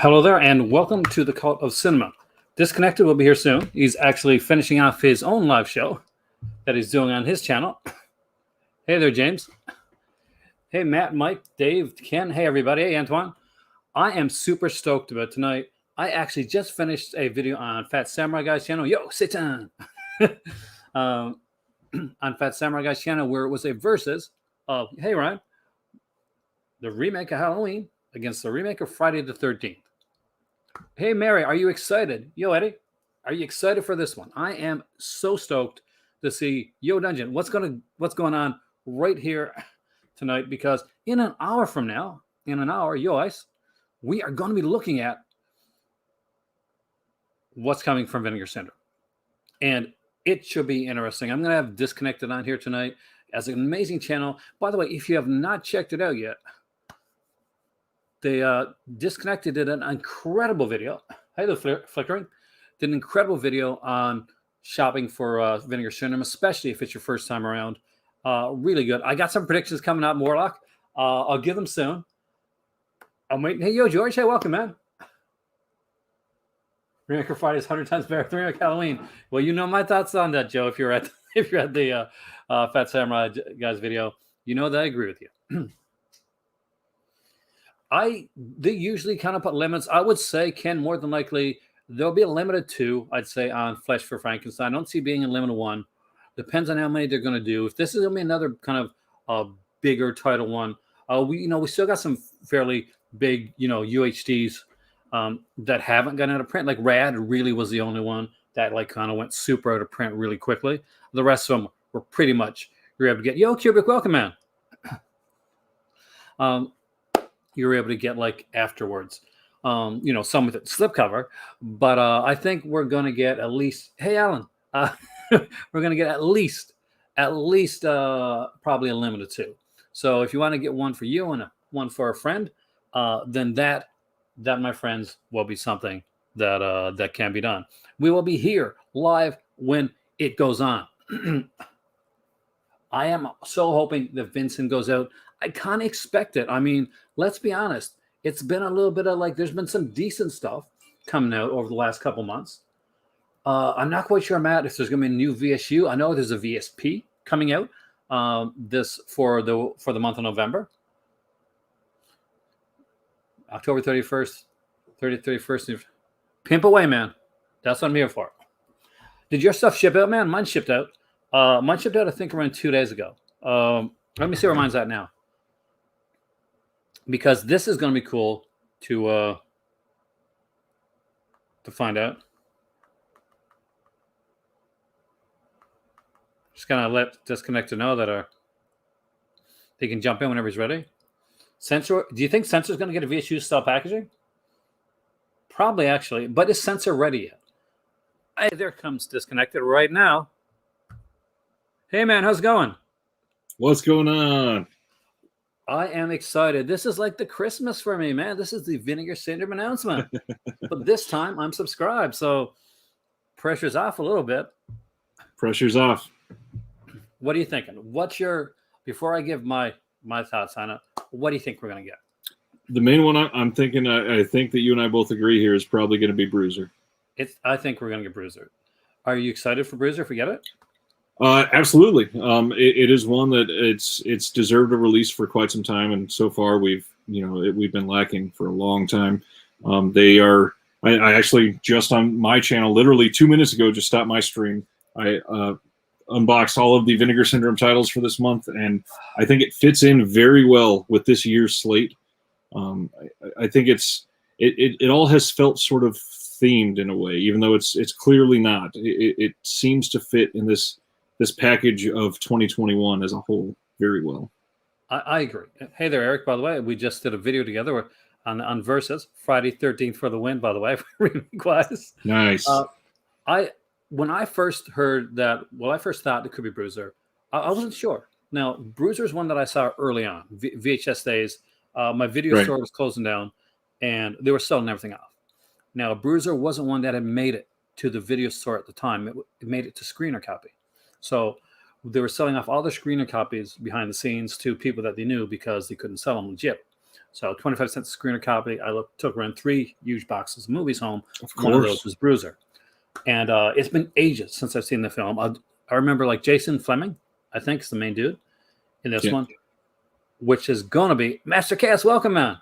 Hello there, and welcome to the Cult of Cinema. Disconnected will be here soon. He's actually finishing off his own live show that he's doing on his channel. Hey there, James. Hey, Matt, Mike, Dave, Ken. Hey, everybody. Hey, Antoine. I am super stoked about tonight. I actually just finished a video on Fat Samurai Guy's channel. Yo, sit down. On Fat Samurai Guy's channel, where it was a versus of, hey, Ryan, the remake of Halloween against the remake of Friday the 13th. Hey, Mary, are you excited? Yo, Eddie, are you excited for this one? I am so stoked to see Yo Dungeon. What's going on right here tonight? Because in an hour from now, Yo Ice, we are going to be looking at what's coming from Vinegar Syndrome. And it should be interesting. I'm going to have Disconnected on here tonight as an amazing channel. By the way, if you have not checked it out yet, they Disconnected did an incredible video. Hey, the flickering. Did an incredible video on shopping for Vinegar Syndrome, especially if it's your first time around. Really good. I got some predictions coming out, Morlock. I'll give them soon. I'm waiting. Hey, yo, George. Hey, welcome, man. Remake Friday is 100 times better than Remake Halloween. Well, you know my thoughts on that, Joe. If you're at the Fat Samurai Guys video, you know that I agree with you. They usually kind of put limits. I would say, Ken, more than likely, there'll be a limited 2, I'd say, on Flesh for Frankenstein. I don't see being a limited 1. Depends on how many they're going to do. If this is going to be another kind of bigger title one, we still got some fairly big, UHDs that haven't gotten out of print. Like Rad really was the only one that kind of went super out of print really quickly. The rest of them were pretty much, you're able to get, yo, Cubic, welcome, man. You were able to get afterwards, some with it slipcover, but I think we're going to get at least, hey, Alan, we're going to get at least probably a limited 2. So if you want to get one for you and one for a friend, then that, my friends, will be something that can be done. We will be here live when it goes on. I am so hoping that Vincent goes out. I kind of expect it. I mean, let's be honest. It's been a little bit of there's been some decent stuff coming out over the last couple months. I'm not quite sure, Matt, if there's going to be a new VSU. I know there's a VSP coming out this for the month of November. October 31st, 31st. Pimp away, man. That's what I'm here for. Did your stuff ship out, man? Mine shipped out. Mine shipped out, I think, around 2 days ago. Let me see where mine's at now. Because this is going to be cool to find out. Just going to let Disconnected know that they can jump in whenever he's ready. Sensor, do you think Sensor's going to get a VSU style packaging? Probably, actually. But is Sensor ready yet? Hey, there comes Disconnected right now. Hey, man, how's it going? What's going on? I am excited. This is like the Christmas for me, man. This is the Vinegar Syndrome announcement. But this time I'm subscribed, so pressure's off a little bit. Pressure's off. What are you thinking? Before I give my thoughts on it, what do you think we're going to get? The main one I'm thinking, I think that you and I both agree here, is probably going to be Bruiser. I think we're going to get Bruiser. Are you excited for Bruiser if we get it? Absolutely. It is one that it's deserved a release for quite some time, and so far we've been lacking for a long time. I actually just on my channel literally 2 minutes ago just stopped my stream. I unboxed all of the Vinegar Syndrome titles for this month, and I think it fits in very well with this year's slate. I think it all has felt sort of themed in a way, even though it's clearly not. It seems to fit in this package of 2021 as a whole very well. I agree. Hey there, Eric, by the way. We just did a video together on Versus. Friday 13th for the win, by the way. Nice. When I first heard that, I first thought it could be Bruiser. I wasn't sure. Now, Bruiser is one that I saw early on, VHS days. My video store was closing down, and they were selling everything off. Now, Bruiser wasn't one that had made it to the video store at the time. It made it to screener copy. So they were selling off all the screener copies behind the scenes to people that they knew because they couldn't sell them legit. So 25 cents screener copy. I took around 3 huge boxes of movies home. Of One of course. those was Bruiser. And it's been ages since I've seen the film. I remember like Jason Fleming, I think is the main dude in this one, which is going to be Master Cass. Welcome, man.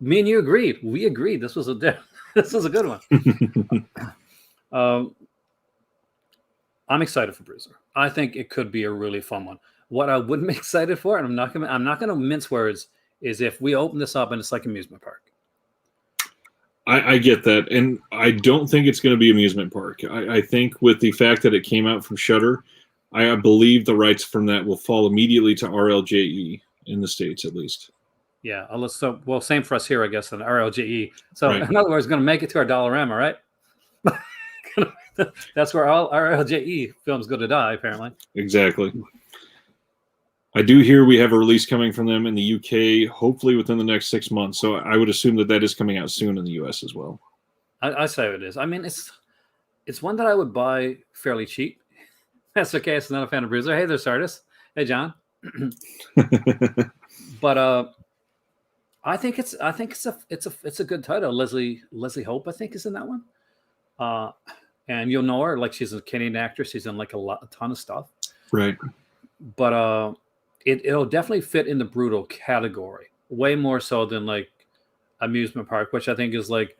Me and you agreed. We agreed. This was a good one. I'm excited for Bruiser. I think it could be a really fun one. What I wouldn't be excited for, and I'm not gonna mince words, is if we open this up and it's like amusement park. I get that, and I don't think it's going to be amusement park. I think with the fact that it came out from Shudder, I believe the rights from that will fall immediately to RLJE in the States, at least. Yeah, well, same for us here, I guess, in RLJE. So Right. in other words, going to make it to our Dollarama, right? That's where all RLJE films go to die, apparently. Exactly. I do hear we have a release coming from them in the UK, hopefully within the next 6 months. So I would assume that is coming out soon in the US as well. I say it is. I mean, it's one that I would buy fairly cheap. That's okay. It's not a fan of Bruiser. Hey there, Sardis. Hey, John. But I think it's a good title. Leslie Hope, I think, is in that one. And you'll know her, like she's a Canadian actress. She's in like a ton of stuff. Right. But it'll definitely fit in the brutal category, way more so than like amusement park, which I think is like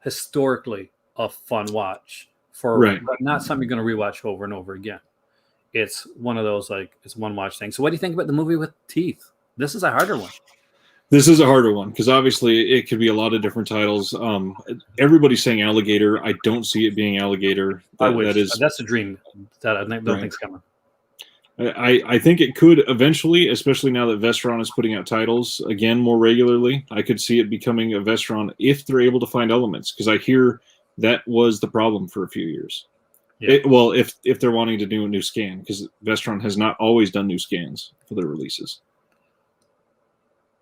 historically a fun watch but not something you're going to rewatch over and over again. It's one of those like it's one watch thing. So what do you think about the movie with teeth? This is a harder one. This is a harder one because obviously it could be a lot of different titles. Everybody's saying alligator. I don't see it being alligator. That's a dream that I don't think's coming. I think it could eventually, especially now that Vestron is putting out titles again more regularly. I could see it becoming a Vestron if they're able to find elements, because I hear that was the problem for a few years. Yeah. If they're wanting to do a new scan, because Vestron has not always done new scans for their releases.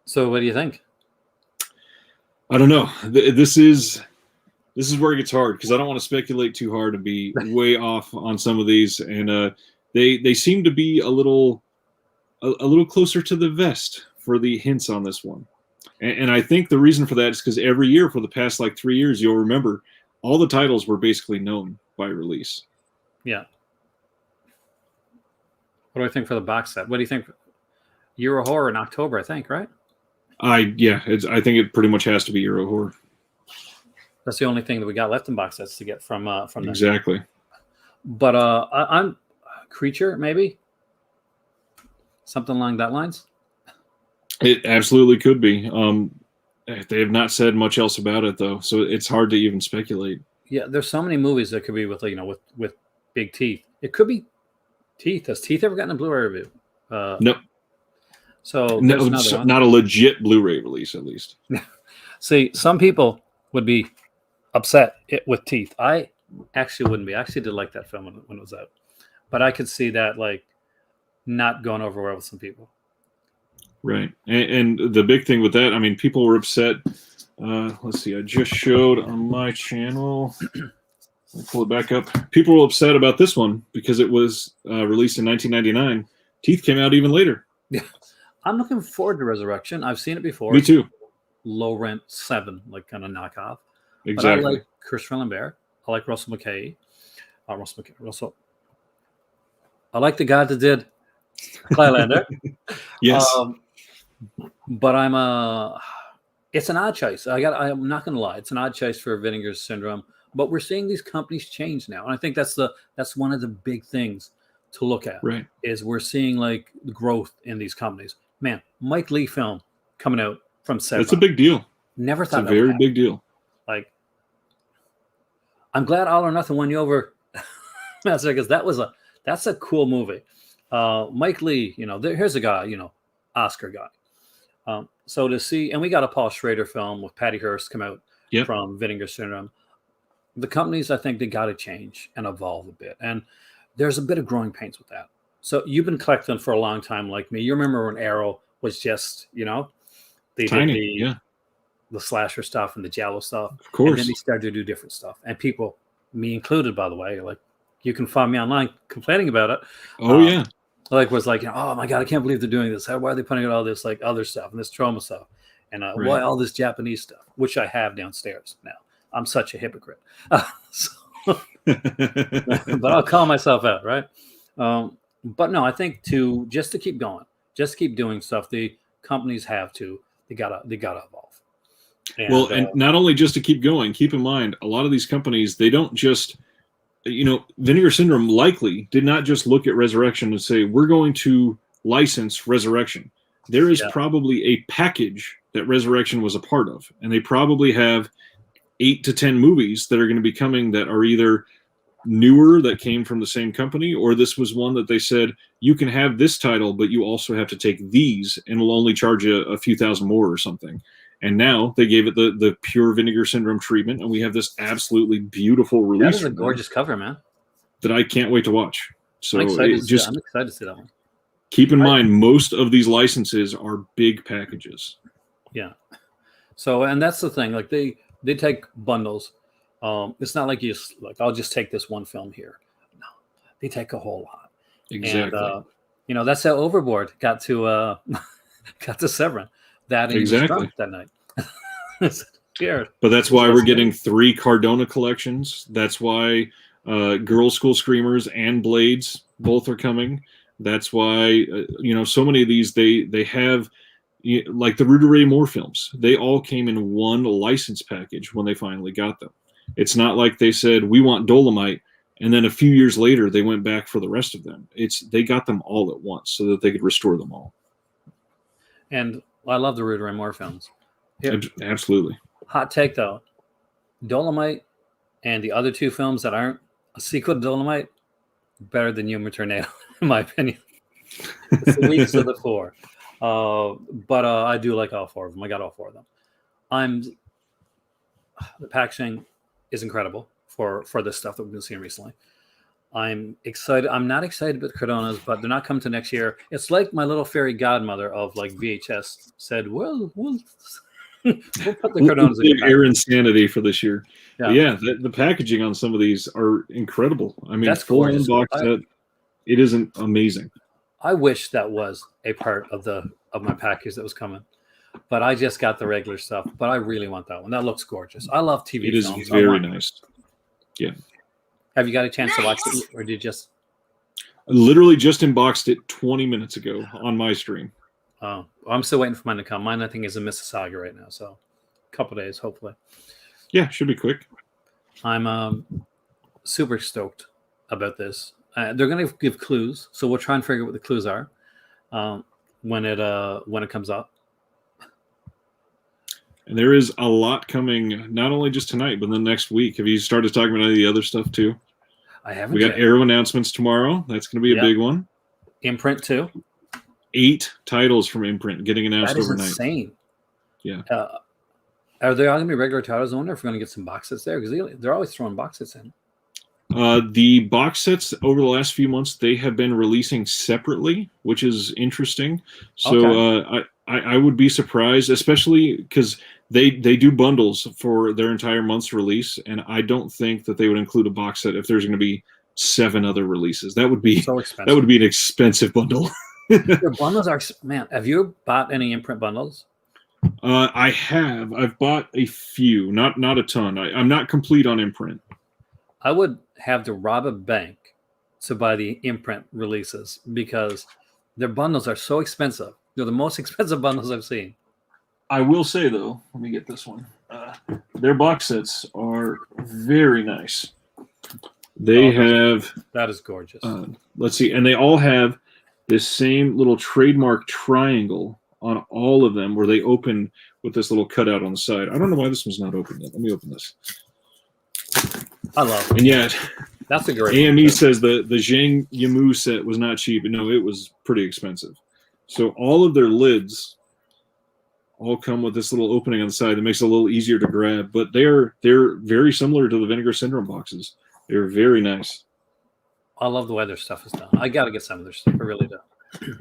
So what do you think? I don't know. This is where it gets hard, because I don't want to speculate too hard and be way off on some of these, and They seem to be a little closer to the vest for the hints on this one. And I think the reason for that is because every year for the past like 3 years, you'll remember all the titles were basically known by release. Yeah. What do I think for the box set? What do you think? Euro Horror in October, I think, right? I think it pretty much has to be Euro Horror. That's the only thing that we got left in box sets to get from them. Exactly. But I'm Creature, maybe something along that lines. It absolutely could be. They have not said much else about it though, so it's hard to even speculate. Yeah, there's so many movies that could be with with big teeth. It could be teeth. Has Teeth ever gotten a Blu-ray review? No. So not a legit Blu-ray release, at least. See, some people would be upset with Teeth. I actually wouldn't be. I actually did like that film when it was out. But I could see that like not going over well with some people. Right. And the big thing with that, I mean, people were upset. Let's see. I just showed on my channel. I'll pull it back up. People were upset about this one because it was released in 1999. Teeth came out even later. Yeah. I'm looking forward to Resurrection. I've seen it before. Me too. Low rent 7, like kind of knockoff. Exactly. But I like Christopher Lambert. I like Russell McKay. Russell. I like the guy that did Highlander. Yes. But it's an odd choice. I'm not going to lie. It's an odd choice for Vinegar Syndrome. But we're seeing these companies change now. And I think that's one of the big things to look at. Right. Is we're seeing like the growth in these companies. Man, Mike Lee film coming out from Severin. That's a big deal. Never thought it's a very big deal. Like, I'm glad All or Nothing won you over, because that's a cool movie. Mike Lee, here's a guy, Oscar guy. So to see, and we got a Paul Schrader film with Patty Hearst come out from Vinegar Syndrome. The companies, I think they got to change and evolve a bit. And there's a bit of growing pains with that. So you've been collecting for a long time like me. You remember when Arrow was just, they tiny, did the slasher stuff and the giallo stuff. Of course. And then they started to do different stuff. And people, me included, by the way, like, you can find me online complaining about it. Oh, yeah. Like, was like, oh my God, I can't believe they're doing this. Why are they putting out all this like other stuff and this trauma stuff? and Right. why all this Japanese stuff, which I have downstairs now. I'm such a hypocrite. But I'll call myself out, right? But no, I think just to keep going, just keep doing stuff. The companies have to. They gotta evolve. Well, and not only just to keep going, keep in mind, a lot of these companies, they don't just, Vinegar Syndrome likely did not just look at Resurrection and say, we're going to license Resurrection. There is probably a package that Resurrection was a part of, and they probably have 8 to 10 movies that are going to be coming that are either newer that came from the same company, or this was one that they said, you can have this title, but you also have to take these, and we'll only charge you a few thousand more or something. And now they gave it the pure Vinegar Syndrome treatment, and we have this absolutely beautiful release. That is a gorgeous cover, man. That I can't wait to watch. So I'm excited to see that one. Keep in mind, most of these licenses are big packages. Yeah. So, and that's the thing. Like they take bundles. It's not like I'll just take this one film here. No, they take a whole lot. Exactly. And that's how Overboard got to Severin. That exactly that night. Scared. But that's why we're getting 3 Cardona collections. That's why Girl School Screamers and Blades both are coming. That's why so many of these they have, like the Rudy Ray Moore films. They all came in one license package when they finally got them. It's not like they said we want Dolomite, and then a few years later they went back for the rest of them. They got them all at once so that they could restore them all. And I love the Rudy Ray Moore films. Here, absolutely. Hot take though, Dolomite and the other 2 films that aren't a sequel to Dolomite, better than Human Tornado, in my opinion. It's the weakest of the 4. But I do like all 4 of them. I got all 4 of them. The packaging is incredible for this stuff that we've been seeing recently. I'm excited. I'm not excited about the Cardonas, but they're not coming to next year. It's like my little fairy godmother of like VHS said, we'll put the Cardonas in air insanity for this year. Yeah, the packaging on some of these are incredible. I mean, that's full box set. It isn't amazing. I wish that was a part of my package that was coming, but I just got the regular stuff. But I really want that one. That looks gorgeous. I love TV films. It is very nice. Yeah. Have you got a chance to watch it, or did you just? I literally just unboxed it 20 minutes ago on my stream. Oh, I'm still waiting for mine to come. Mine, I think, is in Mississauga right now, so a couple days, hopefully. Yeah, should be quick. I'm super stoked about this. They're going to give clues, so we'll try and figure out what the clues are when it comes up. And there is a lot coming, not only just tonight, but the next week. Have you started talking about any of the other stuff too? I haven't. We got Arrow announcements tomorrow. That's going to be a big one. Imprint too. 8 titles from Imprint getting announced overnight. That is insane. Yeah. Are there all going to be regular titles? I wonder if we're going to get some box sets there, because they're always throwing box sets in. The box sets over the last few months, they have been releasing separately, which is interesting. So I would be surprised, especially because they do bundles for their entire month's release, and I don't think that they would include a box set if there's going to be 7 other releases. That would be so expensive. That would be an expensive bundle. The bundles are, man. Have you bought any Imprint bundles? I have. I've bought a few, not a ton. I'm not complete on Imprint. I would have to rob a bank to buy the Imprint releases because their bundles are so expensive. They're the most expensive bundles I've seen. I will say, though, let me get this one. Their box sets are very nice. They have... That is gorgeous. Let's see. And they all have this same little trademark triangle on all of them where they open with this little cutout on the side. I don't know why this one's not open yet. Let me open this. I love it. And yet, that's a great AME says the Zhang Yimou set was not cheap. No, it was pretty expensive. So all of their lids all come with this little opening on the side that makes it a little easier to grab. But they're very similar to the Vinegar Syndrome boxes. They're very nice. I love the way their stuff is done. I got to get some of their stuff. I really do.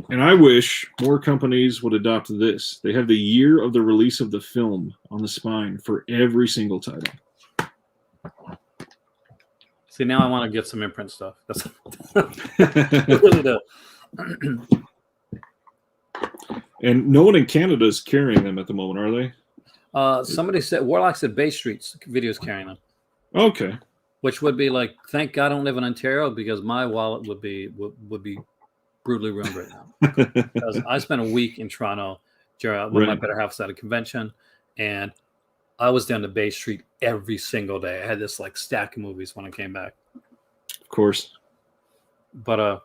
And I wish more companies would adopt this. They have the year of the release of the film on the spine for every single title. See, now I want to get some Imprint stuff. I really do. And no one in Canada is carrying them at the moment, are they? Somebody said Warlock said Bay Street's videos carrying them. Okay. Which would be like, thank God I don't live in Ontario because my wallet would be brutally ruined right now. Because I spent a week in Toronto when my better half was at a convention, and I was down to Bay Street every single day. I had this like stack of movies when I came back. Of course. But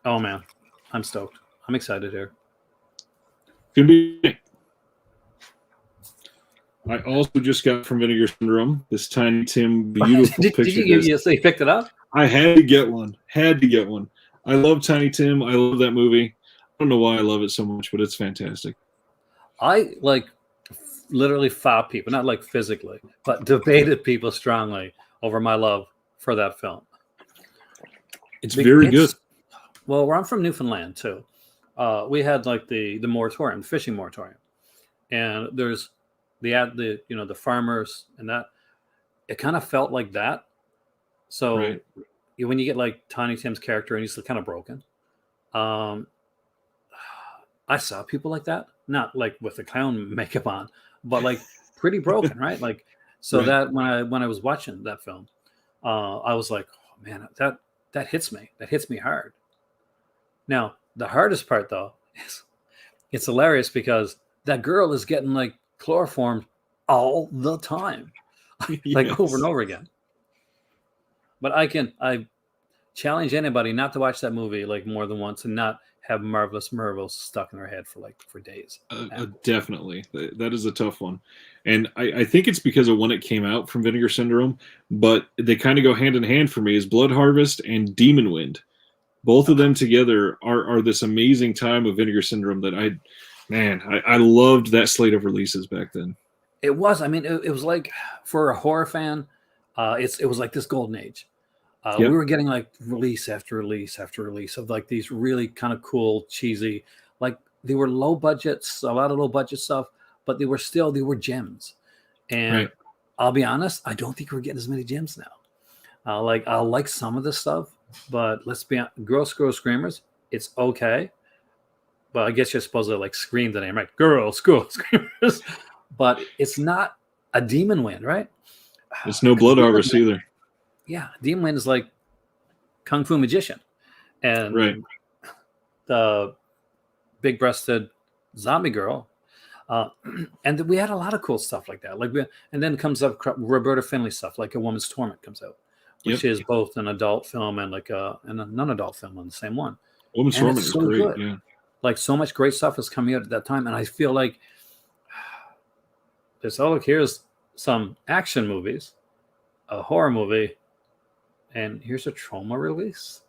oh man, I'm stoked. I'm excited here. Could be. I also just got from Vinegar Syndrome this Tiny Tim beautiful picture. Did you say you picked it up? I had to get one. I love Tiny Tim. I love that movie. I don't know why I love it so much, but it's fantastic. I like literally fought people, not like physically, but debated people strongly over my love for that film. It's very good. Well, where I'm from, Newfoundland too. We had like the moratorium, fishing moratorium, and there's the farmers and that. It kind of felt like that. So when you get like Tiny Tim's character and he's kind of broken, I saw people like that, not like with the clown makeup on, but like pretty broken, right? Like so that when I was watching that film, I was like, oh man, that hits me. That hits me hard. Now the hardest part though is it's hilarious because that girl is getting like chloroformed all the time, like over and over again. But I challenge anybody not to watch that movie like more than once and not have Marvelous Marvels stuck in their head for days. Definitely. That is a tough one. And I think it's because of when it came out from Vinegar Syndrome, but they kind of go hand in hand for me is Blood Harvest and Demon Wind. Both of them together are this amazing time of Vinegar Syndrome that I loved that slate of releases back then. It was. I mean, it was like for a horror fan, it was like this golden age. We were getting like release after release after release of like these really kind of cool, cheesy, like they were low budgets, a lot of low budget stuff, but they were gems. And I'll be honest, I don't think we're getting as many gems now. I like some of this stuff, but let's be honest, Girl Screamers, it's okay. But I guess you're supposed to like scream the name, right? Girl Screamers. But it's not a Demon Wind, right? It's no Blood Harvest either. Yeah, Demon Wind is like Kung Fu Magician. And the big-breasted zombie girl. And we had a lot of cool stuff like that. And then comes up Roberta Finley stuff, like A Woman's Torment comes out, which is both an adult film and like a non-adult film on the same one. Woman's Torment is great, good. Yeah. Like so much great stuff is coming out at that time, and I feel like here's some action movies, a horror movie, and here's a trauma release.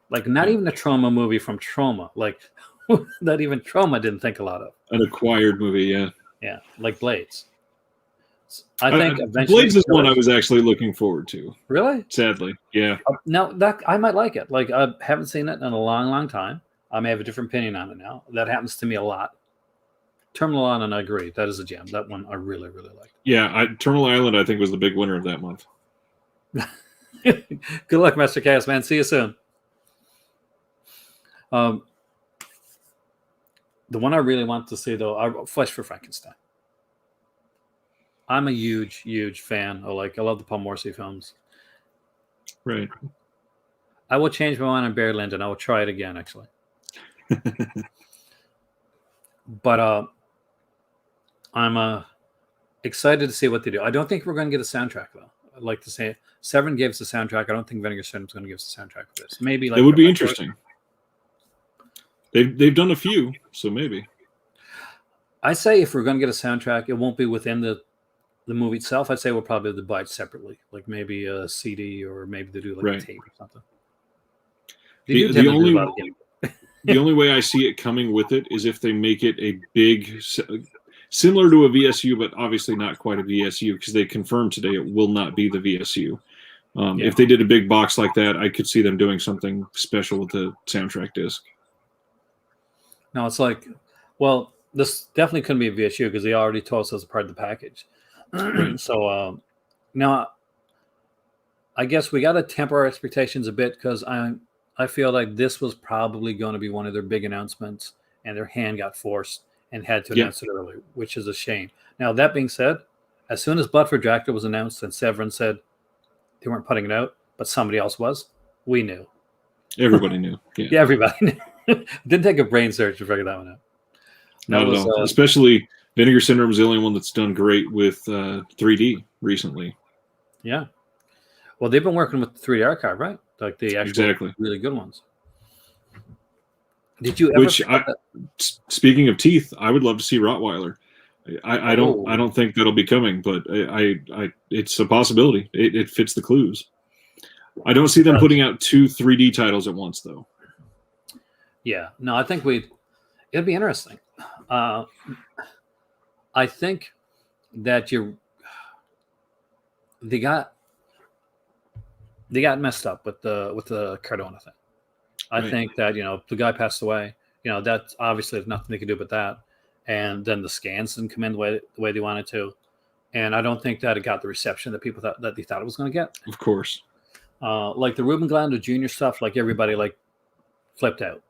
Like not even a trauma movie from Trauma, like that even Trauma didn't think a lot of. An acquired movie, yeah. Yeah, like Blades. I think eventually Blades is one I was actually looking forward to. Really? Sadly, yeah. Now that I might like it. Like I haven't seen it in a long, long time. I may have a different opinion on it now. That happens to me a lot. Terminal Island, I agree. That is a gem. That one I really, really liked. Yeah, Terminal Island, I think, was the big winner of that month. Good luck, Master Chaos, man. See you soon. The one I really want to see, though, Flesh for Frankenstein. I'm a huge, huge fan. I love the Paul Morrissey films. Right. I will change my mind on Barry Lyndon. I will try it again, actually. But I'm excited to see what they do. I don't think we're going to get a soundtrack, though. I'd like to say Severin gave us a soundtrack. I don't think Vinegar Syndrome is going to give us a soundtrack for this. Maybe like it would be interesting. They've done a few, so maybe. I say if we're going to get a soundtrack, it won't be within the movie itself. I'd say we'll probably buy it separately, like maybe a CD or maybe they do like a tape or something. The only way I see it coming with it is if they make it a big, similar to a VSU, but obviously not quite a VSU because they confirmed today it will not be the VSU. If they did a big box like that, I could see them doing something special with the soundtrack disc. No, it's like, well, this definitely couldn't be a VSU because they already told us as a part of the package. So now I guess we got to temper our expectations a bit because I feel like this was probably going to be one of their big announcements and their hand got forced and had to announce it early, which is a shame. Now, that being said, as soon as Blood for Dracula was announced and Severin said they weren't putting it out, but somebody else was, we knew. Everybody knew. Yeah, everybody knew. It didn't take a brain surge to figure that one out. Not at all. Especially Vinegar Syndrome is the only one that's done great with 3D recently. Yeah. Well, they've been working with the 3D archive, right? Like the actual really good ones. Did you ever? Speaking of teeth, I would love to see Rottweiler. I don't think that'll be coming, but it's a possibility. It fits the clues. I don't see them putting out 2 3D titles at once, though. Yeah, no, I think it'd be interesting. I think that they got messed up with the Cardona thing. I think that the guy passed away. That's obviously there's nothing they can do with that. And then the scans didn't come in the way they wanted to, and I don't think that it got the reception that people thought that they thought it was going to get. Of course, like the Ruben Glando Jr. stuff, like everybody flipped out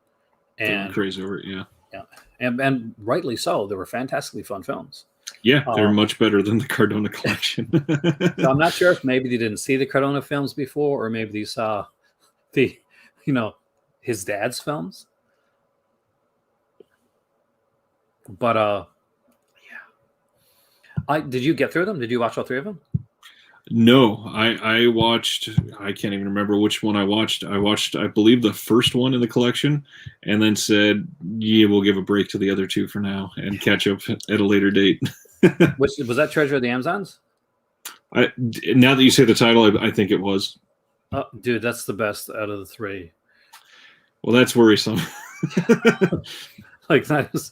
and crazy over it. Yeah, and rightly so. They were fantastically fun films. Yeah, they're much better than the Cardona collection. So I'm not sure if maybe they didn't see the Cardona films before, or maybe they saw his dad's films. But did you get through them? Did you watch all 3 of them? No, I watched. I can't even remember which one I watched. I believe the first one in the collection, and then said, "Yeah, we'll give a break to the other 2 for now and catch up at a later date." Which was that? Treasure of the Amazons? Now that you say the title, I think it was. Oh, dude, that's the best out of the 3. Well, that's worrisome. That is.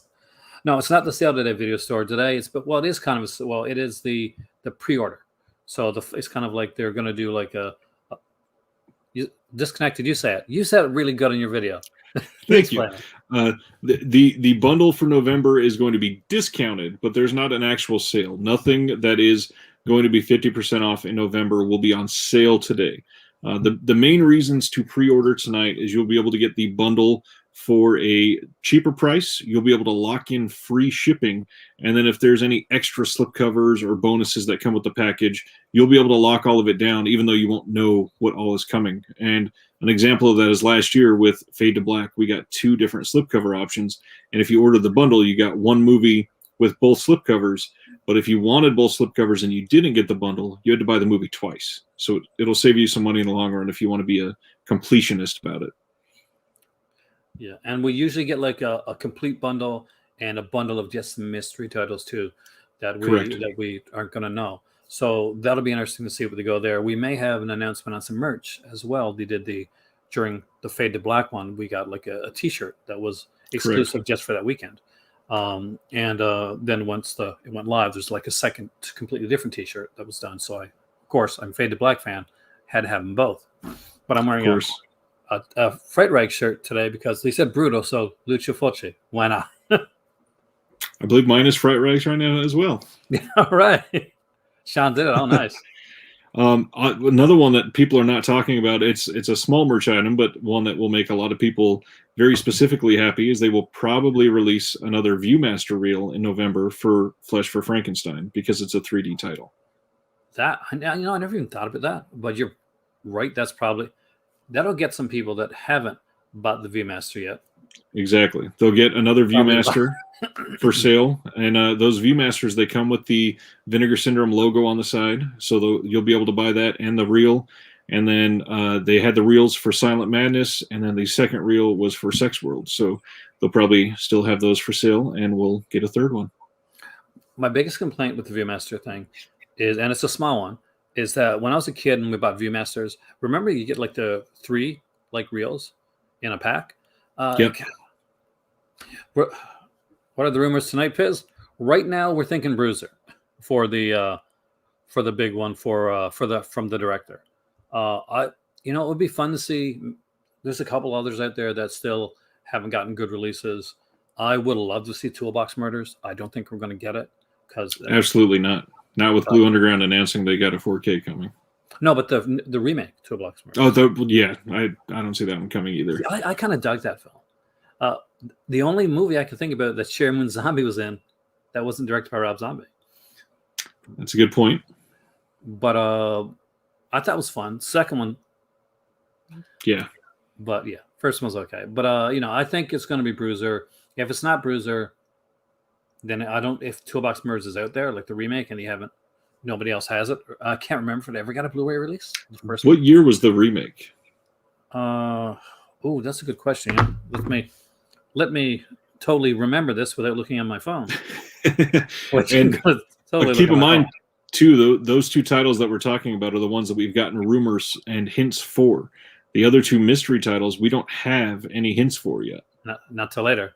No, it's not the sale today video store today. It is kind of it is the pre-order. So it's kind of like they're going to do like disconnected. You say it. You said it really good in your video. Thank you. The bundle for November is going to be discounted, but there's not an actual sale. Nothing that is going to be 50% off in November will be on sale today. The main reasons to pre-order tonight is you'll be able to get the bundle for a cheaper price. You'll be able to lock in free shipping, and then if there's any extra slipcovers or bonuses that come with the package, you'll be able to lock all of it down, even though you won't know what all is coming. And an example of that is last year with Fade to Black, we got 2 different slipcover options, and if you ordered the bundle, you got 1 movie with both slipcovers. But if you wanted both slipcovers and you didn't get the bundle, you had to buy the movie twice. So it'll save you some money in the long run if you want to be a completionist about it. Yeah, and we usually get like a complete bundle and a bundle of just mystery titles too that we aren't going to know. So that'll be interesting to see what they go there. We may have an announcement on some merch as well. They did during the Fade to Black one, we got like a T-shirt that was exclusive just for that weekend. And then once it went live, there's like a second completely different T-shirt that was done. So of course, I'm a Fade to Black fan, had to have them both. But I'm wearing a Fright Rag shirt today because they said Bruto, so Lucio Fulci. Why not? I believe mine is Fright Rags right now as well. All right. Sean did it. Oh, nice. Another one that people are not talking about, it's a small merch item, but one that will make a lot of people very specifically happy is they will probably release another Viewmaster reel in November for Flesh for Frankenstein because it's a 3D title. I never even thought about that, but you're right. That'll get some people that haven't bought the Viewmaster yet. Exactly. They'll get another Viewmaster for sale. And those Viewmasters, they come with the Vinegar Syndrome logo on the side. So you'll be able to buy that and the reel. And then they had the reels for Silent Madness. And then the second reel was for Sex World. So they'll probably still have those for sale. And we'll get a third one. My biggest complaint with the Viewmaster thing is, and it's a small one, is that when I was a kid and we bought Viewmasters, remember you get like the 3 reels in a pack? Yep. What are the rumors tonight, Piz? Right now we're thinking Bruiser for the big one from the director. It would be fun to see. There's a couple others out there that still haven't gotten good releases. I would love to see Toolbox Murders. I don't think we're going to get it because absolutely not. Not with Blue Underground announcing they got a 4K coming. No, but the remake Toolbox Murders. Oh, I don't see that one coming either. I kind of dug that film. The only movie I can think about that Sherman Zombie was in that wasn't directed by Rob Zombie. That's a good point. But I thought it was fun. Second one, Yeah. but yeah, first one was okay. But I think it's going to be Bruiser. If it's not Bruiser, then I don't. If Toolbox Murders is out there, like the remake, and nobody else has it. I can't remember if it ever got a Blu-ray release. What year was the remake? That's a good question. Let me totally remember this without looking on my phone. And totally keep in mind, too, those two titles that we're talking about are the ones that we've gotten rumors and hints for. The other two mystery titles, we don't have any hints for yet. Not till later.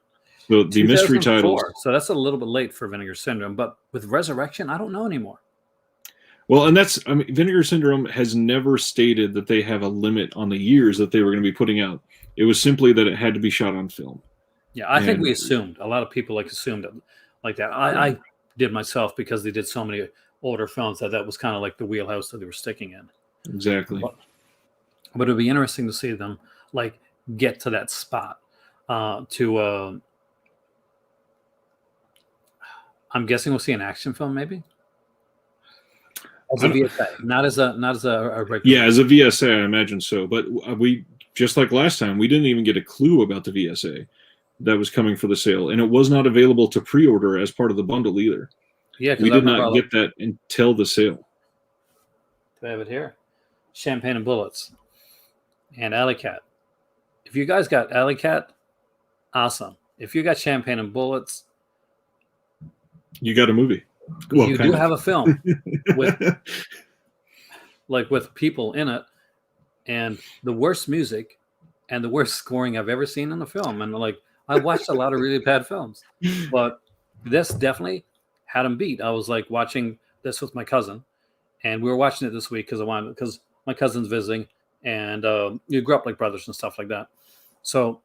So the mystery titles. So that's a little bit late for Vinegar Syndrome. But with Resurrection, I don't know anymore. Well, and Vinegar Syndrome has never stated that they have a limit on the years that they were going to be putting out. It was simply that it had to be shot on film. Yeah, I think we assumed. A lot of people assumed it like that. I did myself because they did so many older films that was kind of like the wheelhouse that they were sticking in. Exactly. But it'd be interesting to see them get to that spot. I'm guessing we'll see an action film maybe. As a VSA, not as a regular. Yeah, as a VSA, I imagine so. But we, just like last time, we didn't even get a clue about the VSA that was coming for the sale, and it was not available to pre-order as part of the bundle either. Yeah, we did not get that until the sale. Do I have it here? Champagne and Bullets and Alley Cat. If you guys got Alley Cat, awesome. If you got Champagne and Bullets, you got a movie. Well, you do have a film with people in it, and the worst music and the worst scoring I've ever seen in a film. And I watched a lot of really bad films, but this definitely had them beat. I was watching this with my cousin, and we were watching it this week because my cousin's visiting, and you grew up like brothers and stuff like that. So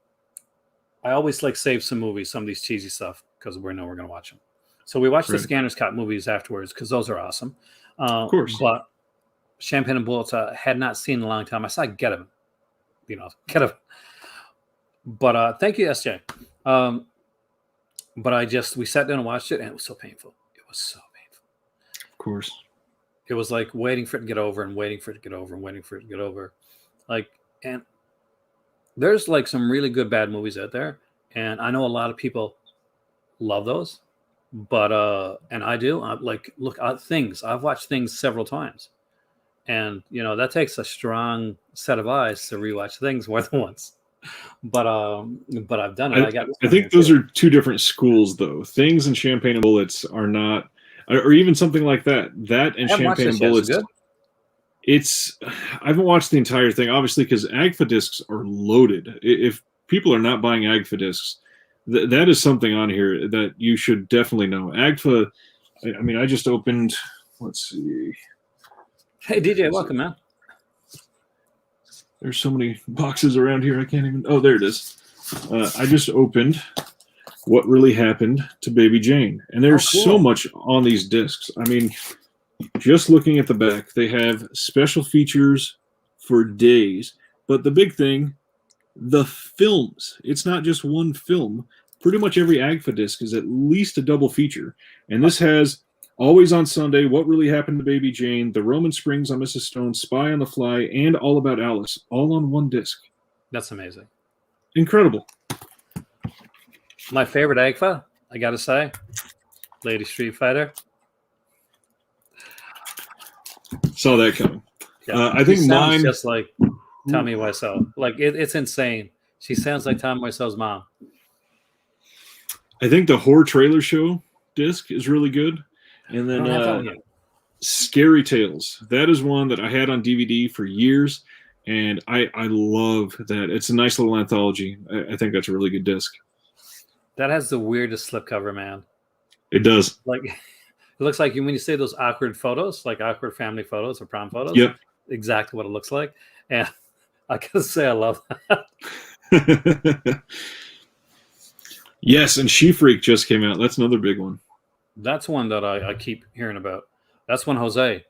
I always save some movies, some of these cheesy stuff, because we know we're going to watch them. So we watched the Scanner's Cut movies afterwards because those are awesome. Of course. But Champagne and Bullets I had not seen in a long time. I saw Get Him. Get Him. But thank you, SJ. But we sat down and watched it, and it was so painful. It was so painful. Of course. It was waiting for it to get over and waiting for it to get over and waiting for it to get over. And there's some really good bad movies out there. And I know a lot of people love those. But and I do. Look at Things. I've watched Things several times, and that takes a strong set of eyes to rewatch Things more than once. But I've done it. I think those are two different schools, though. Things and Champagne and Bullets are not, or even something like that. That and Champagne and Bullets. I haven't watched the entire thing, obviously, because AGFA discs are loaded. If people are not buying AGFA discs, that is something on here that you should definitely know. AGFA, I just opened, let's see. Hey, DJ, welcome, man. There's so many boxes around here, I can't even, oh, there it is. I just opened What Really Happened to Baby Jane. And there's so much on these discs. Just looking at the back, they have special features for days. But the big thing, the films. It's not just one film. Pretty much every AGFA disc is at least a double feature. And this has Always on Sunday, What Really Happened to Baby Jane, The Roman Springs on Mrs. Stone, Spy on the Fly, and All About Alice, all on one disc. That's amazing. Incredible. My favorite AGFA, I got to say, Lady Street Fighter. Saw that coming. Yeah. I think mine just like Tommy Wiseau. It's insane. She sounds like Tommy Wiseau's mom. I think the Horror Trailer Show disc is really good. And then Scary Tales. That is one that I had on DVD for years, and I love that. It's a nice little anthology. I think that's a really good disc. That has the weirdest slipcover, man. It does. It looks like when you say those awkward photos, like awkward family photos or prom photos. Yep. Exactly what it looks like. And I gotta say I love that. Yes, and She Freak just came out. That's another big one. That's one that I keep hearing about. That's one Jose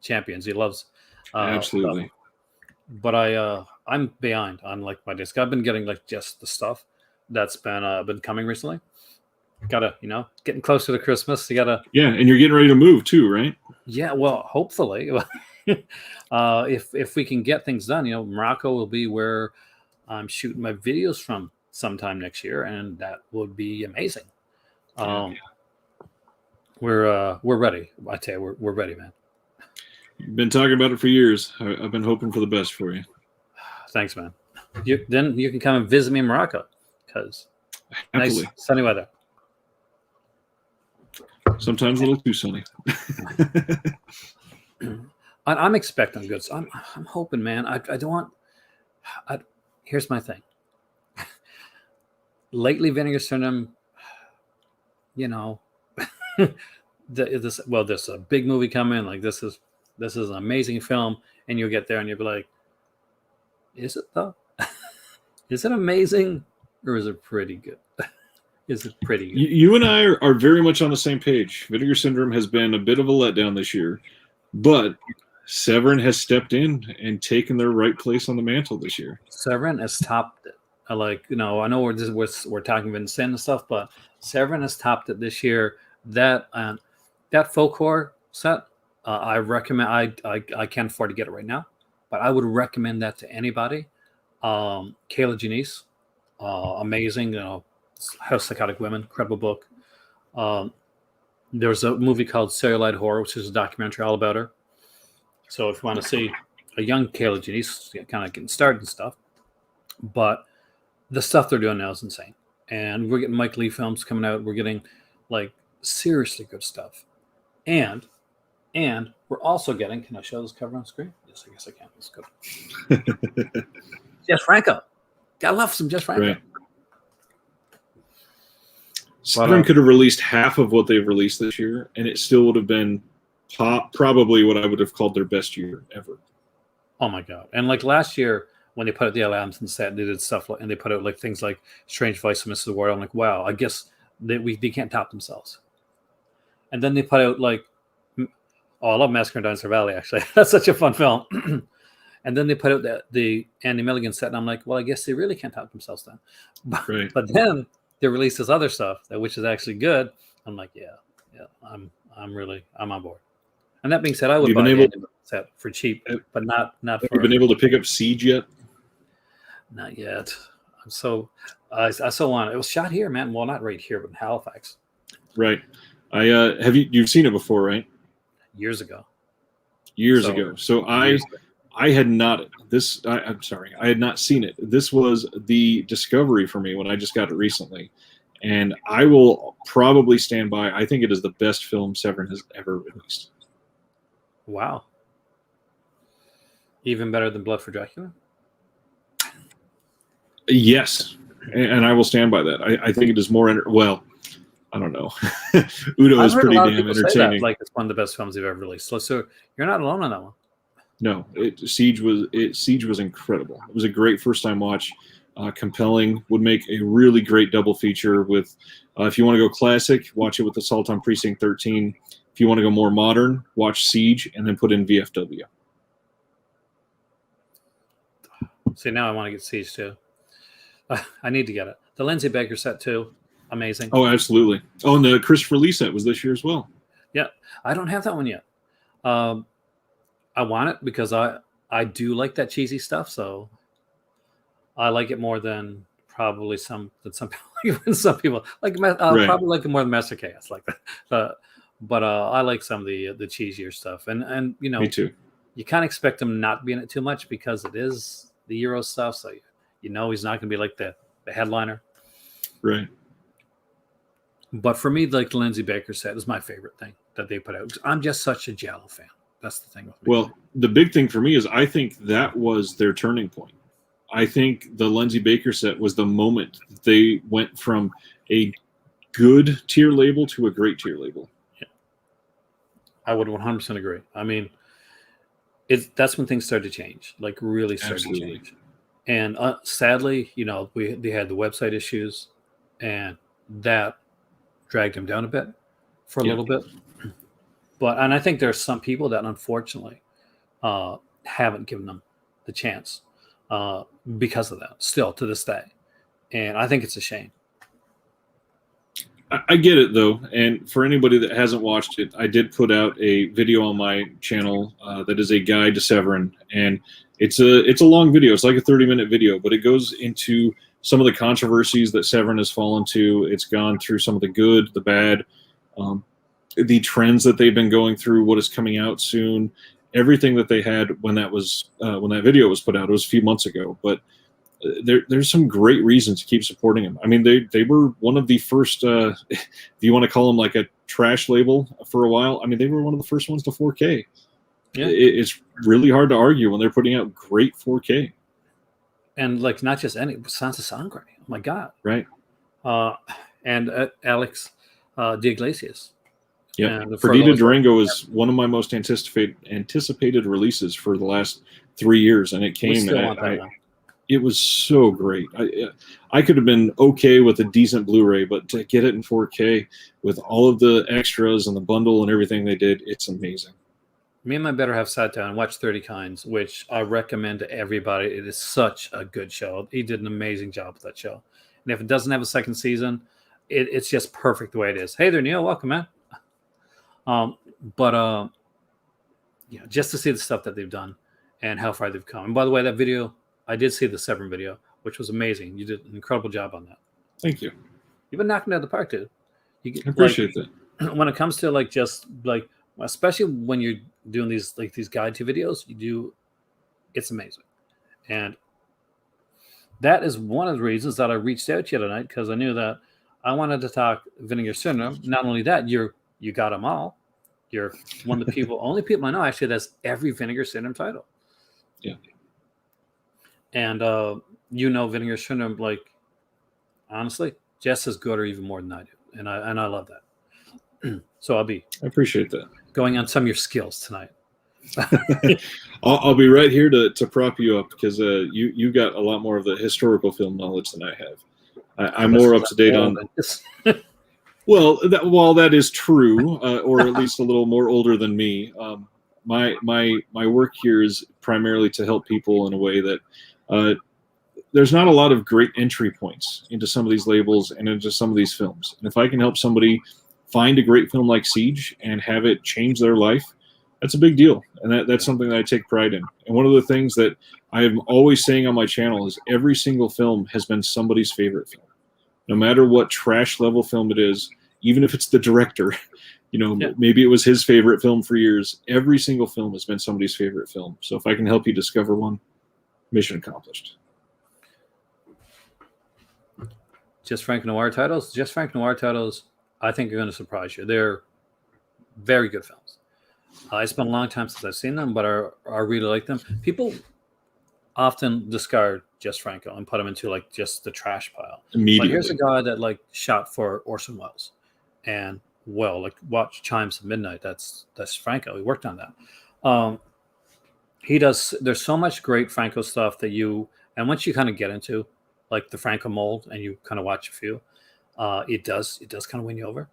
champions. He loves. Absolutely. Stuff. But I'm behind on my disc. I've been getting just the stuff, that's been coming recently. Gotta, getting closer to Christmas. You gotta. Yeah, and you're getting ready to move too, right? Yeah, well, hopefully, if we can get things done, Morocco will be where I'm shooting my videos from sometime next year, and that would be amazing. We're ready. I tell you, we're ready, man. You've been talking about it for years. I've been hoping for the best for you. Thanks, man. Then you can come and visit me in Morocco, because nice sunny weather. Sometimes a little too sunny. I'm expecting good. So I'm hoping, man. I don't want. Here's my thing. Lately, Vinegar Syndrome, there's a big movie coming. Like this is an amazing film, and you'll get there and you'll be like, is it though? Is it amazing, or is it pretty good? Is it pretty good? You and I are very much on the same page. Vinegar Syndrome has been a bit of a letdown this year, but Severin has stepped in and taken their right place on the mantle this year. Severin has topped it. I know we're talking Vincent and stuff, but Severin has topped it this year. That folk horror set, I recommend. I can't afford to get it right now, but I would recommend that to anybody. Kayla Janice, amazing. House Psychotic Women, incredible book. There's a movie called Cellulite Horror, which is a documentary all about her. So if you want to see a young Kayla Janice kind of getting started and stuff, but the stuff they're doing now is insane. And we're getting Mike Lee films coming out. We're getting like seriously good stuff. And we're also getting, can I show this cover on screen? Yes, I guess I can. Let's go. Jess Franco. Gotta love some Jess Franco. Right. Severin could have released half of what they've released this year, and it still would have been probably what I would have called their best year ever. Oh my god! And like last year, when they put out the LMs and set, they did stuff and they put out like things like Strange Vice of Mrs. Ward. I'm like, wow, I guess they can't top themselves. And then they put out like, I love Massacre in Dinosaur Valley. Actually, that's such a fun film. And then they put out the Andy Milligan set, and I'm like, well, I guess they really can't top themselves then. But then they released this other stuff which is actually good. I'm like, yeah, I'm on board. And that being said, I would buy a set for cheap, but not for. Have you been able to pick up Siege yet? Not yet. I so want it. It was shot here, man. Well, not right here, but in Halifax. Right. You've seen it before, right? Years ago. So I had not I had not seen it. This was the discovery for me when I just got it recently. And I will probably stand by. I think it is the best film Severin has ever released. Wow. Even better than Blood for Dracula? Yes. And I will stand by that. I think it is more, I don't know. Udo is pretty damn entertaining. Like it's one of the best films they've ever released. So you're not alone on that one. No, Siege was incredible. It was a great first time watch. Compelling, would make a really great double feature with, if you want to go classic, watch it with Assault on Precinct 13. If you want to go more modern, watch Siege and then put in VFW. See, now I want to get Siege too. I need to get it. The Lindsay Baker set too. Amazing. Oh, absolutely. Oh, and the Christopher Lee set was this year as well. Yeah. I don't have that one yet. I want it because I do like that cheesy stuff, so I like it more than probably some people like probably like it more than Master Chaos like that. But I like some of the cheesier stuff, and me too. You can't expect him not being it too much because it is the Euro stuff, so he's not going to be like the headliner, right? But for me, like the Lindsay Baker set is my favorite thing that they put out. I'm just such a Giallo fan. That's the thing with me. Well, the big thing for me is I think that was their turning point. I think the Lindsay Baker set was the moment that they went from a good tier label to a great tier label. Yeah. I would 100% agree. I mean, that's when things started to change, like really started to change. And sadly, they had the website issues, and that dragged them down a bit for a little bit. And I think there are some people that unfortunately haven't given them the chance because of that, still to this day. And I think it's a shame. I get it though, and for anybody that hasn't watched it, I did put out a video on my channel that is a guide to Severin, and it's a long video. It's like a 30-minute video, but it goes into some of the controversies that Severin has fallen to. It's gone through some of the good, the bad, the trends that they've been going through, what is coming out soon, everything that they had when that video was put out. It was a few months ago, but there's some great reasons to keep supporting them. I mean, they were one of the first, if you want to call them like a trash label for a while. I mean, they were one of the first ones to 4K. Yeah. It's really hard to argue when they're putting out great 4K. And like not just any Sansa Sangre. Oh my God. Right. And Alex de Iglesias. Yeah. Perdita Durango is one of my most anticipated releases for the last 3 years, and it came. It was so great. I could have been okay with a decent Blu-ray, but to get it in 4K with all of the extras and the bundle and everything they did, it's amazing. Me and my better half sat down and watched 30 Kinds, which I recommend to everybody. It is such a good show. He did an amazing job with that show. And if it doesn't have a second season, it's just perfect the way it is. Hey there, Neil. Welcome, man. Just to see the stuff that they've done and how far they've come. And by the way, that video, I did see the Severin video, which was amazing. You did an incredible job on that. Thank you. You've been knocking it out of the park, dude. I appreciate that. When it comes to especially when you're doing these guide to videos, it's amazing. And that is one of the reasons that I reached out to you tonight, because I knew that I wanted to talk Vinegar Cinema. Not only that, you got them all. You're one of the only people I know actually that's every Vinegar Cinema title. Yeah. And Vinegar Cinema, like, honestly, just as good or even more than I do. And I love that. So I appreciate that. Going on some of your skills tonight. I'll be right here to prop you up, because you got a lot more of the historical film knowledge than I have. I'm more up to date on. Well, that is true, or at least a little more older than me. My work here is primarily to help people in a way that there's not a lot of great entry points into some of these labels and into some of these films. And if I can help somebody find a great film like Siege and have it change their life, that's a big deal. And that's something that I take pride in. And one of the things that I am always saying on my channel is every single film has been somebody's favorite film. No matter what trash level film it is, even if it's the director, maybe it was his favorite film for years. Every single film has been somebody's favorite film. So if I can help you discover one, mission accomplished. Jess Franco Noir titles. Jess Franco Noir titles, I think, are going to surprise you. They're very good films. It's been a long time since I've seen them, but I really like them. People often discard Jess Franco and put him into like just the trash pile. Immediately. But here's a guy that shot for Orson Welles, and watch Chimes of Midnight. That's Franco. He worked on that. He does. There's so much great Franco stuff and once you kind of get into like the Franco mold and you kind of watch a few, it does kind of win you over.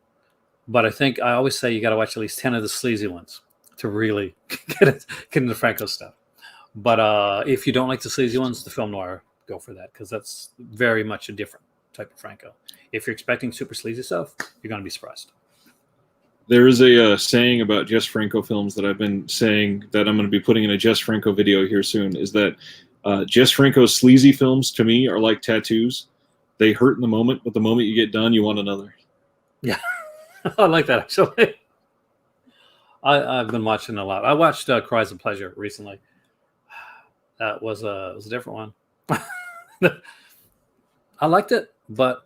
But I think I always say you got to watch at least 10 of the sleazy ones to really get into Franco stuff. But if you don't like the sleazy ones, the film noir, go for that, because that's very much a different type of Franco. If you're expecting super sleazy stuff, you're going to be surprised. There is a saying about Jess Franco films that I've been saying that I'm going to be putting in a Jess Franco video here soon, is that Jess Franco's sleazy films, to me, are like tattoos. They hurt in the moment, but the moment you get done, you want another. Yeah. I like that, actually. I've been watching a lot. I watched Cries of Pleasure recently. That was a different one. I liked it, but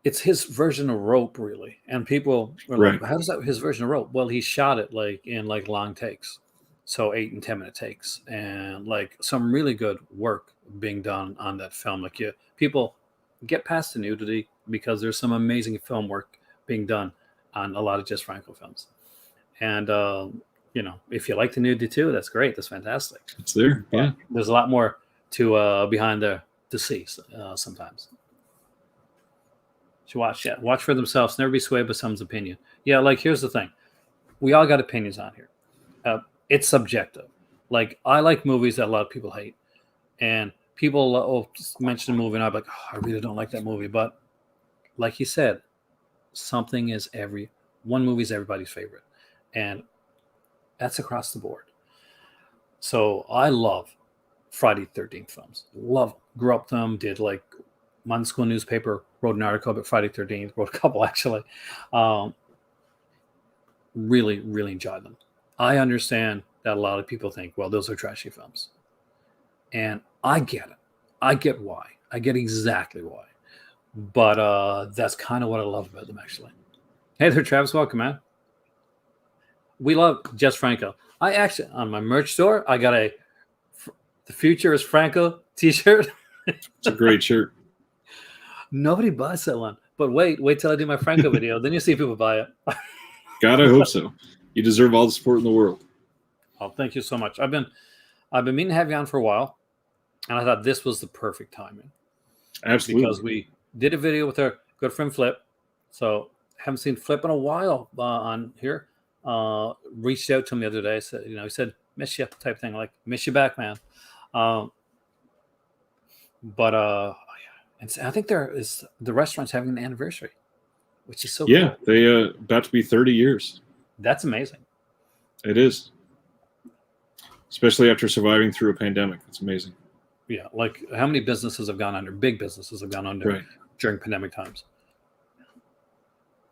it's his version of Rope, really. And people were like, how is that his version of Rope? Well, he shot it in long takes. So 8 and 10 minute takes, and some really good work being done on that film. People get past the nudity, because there's some amazing film work being done on a lot of Jess Franco films. And if you like the nudity too, that's great. That's fantastic. It's there. Yeah. There's a lot more to behind the scenes sometimes. So watch for themselves. Never be swayed by someone's opinion. Yeah, here's the thing. We all got opinions on here. It's subjective. I like movies that a lot of people hate, and people just mention a movie and I'm like, oh, I really don't like that movie. But like you said, one movie is everybody's favorite. And that's across the board. So I love Friday the 13th films. Love them. Grew up them, did like my school newspaper, wrote an article about Friday the 13th, wrote a couple actually. Really, really enjoyed them. I understand that a lot of people think, well, those are trashy films. And I get it. I get why. I get exactly why. But that's kind of what I love about them, actually. Hey there, Travis. Welcome, man. We love Jess Franco. I actually, on my merch store, I got The Future is Franco t-shirt. It's a great shirt. Nobody buys that one. But wait till I do my Franco video. Then you see people buy it. God, I hope so. You deserve all the support in the world. Oh, thank you so much. I've been meaning to have you on for a while, and I thought this was the perfect timing. Absolutely. Because we did a video with our good friend Flip. So haven't seen Flip in a while on here. Reached out to him the other day. Said, he said, miss you type thing, like miss you back, man. And I think the restaurant's having an anniversary, which is so cool. They about to be 30 years. That's amazing. It is. Especially after surviving through a pandemic. It's amazing. Yeah, like how many businesses have gone under? Big businesses have gone under during pandemic times.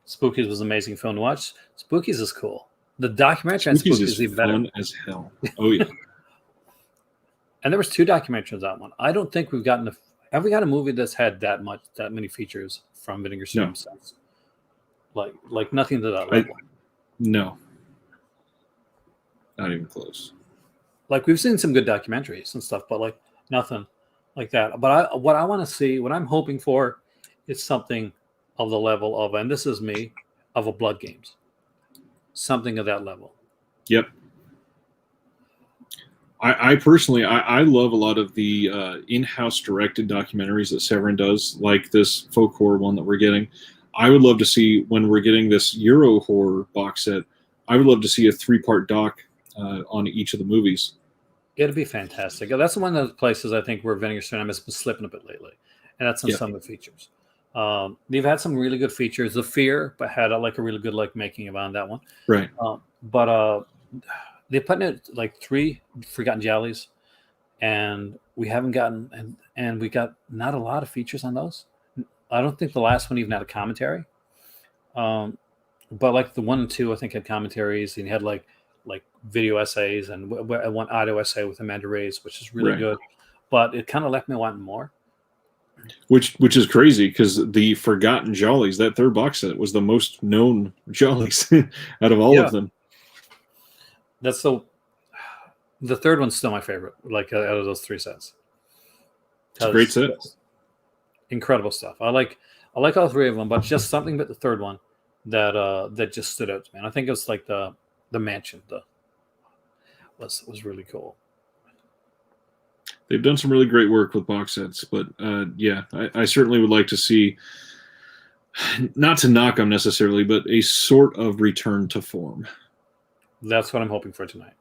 Spookies was an amazing film to watch. Spookies is cool. The documentary on Spookies is even better. Fun as hell. Oh yeah. And there was 2 documentaries on that one. I don't think we've gotten have we got a movie that's had that many features from Vinegar Films? No. Like nothing to that level. No. Not even close. Like we've seen some good documentaries and stuff, but like nothing like that. But what I want to see, what I'm hoping for, is something of the level of, and this is me, of a Blood Games. Something of that level. Yep. I personally, I love a lot of the in-house directed documentaries that Severin does, like this folk horror one that we're getting. I would love to see, when we're getting this Euro horror box set, I would love to see a 3-part doc on each of the movies. It'd be fantastic. That's one of the places I think where Vinegar Cinema has been slipping a bit lately, and that's in some of the features. They've had some really good features. The Fear, but had a really good making of on that one. Right. But they're putting it like 3 Forgotten Jollies, and we haven't gotten and we got not a lot of features on those. I don't think the last one even had a commentary. But like the 1 and 2, I think had commentaries, and you had like video essays and one audio essay with Amanda Reyes, which is really good. But it kind of left me wanting more. Which is crazy, because the Forgotten Jollies, that 3rd box set, was the most known Jollies out of all of them. That's the 3rd one's still my favorite, like out of those 3 sets. It's a great set. Incredible stuff. I like all 3 of them, but just something about the 3rd one that just stood out to me. And I think it was like the mansion was really cool. They've done some really great work with box sets, but I certainly would like to see, not to knock them necessarily, but a sort of return to form. That's what I'm hoping for tonight.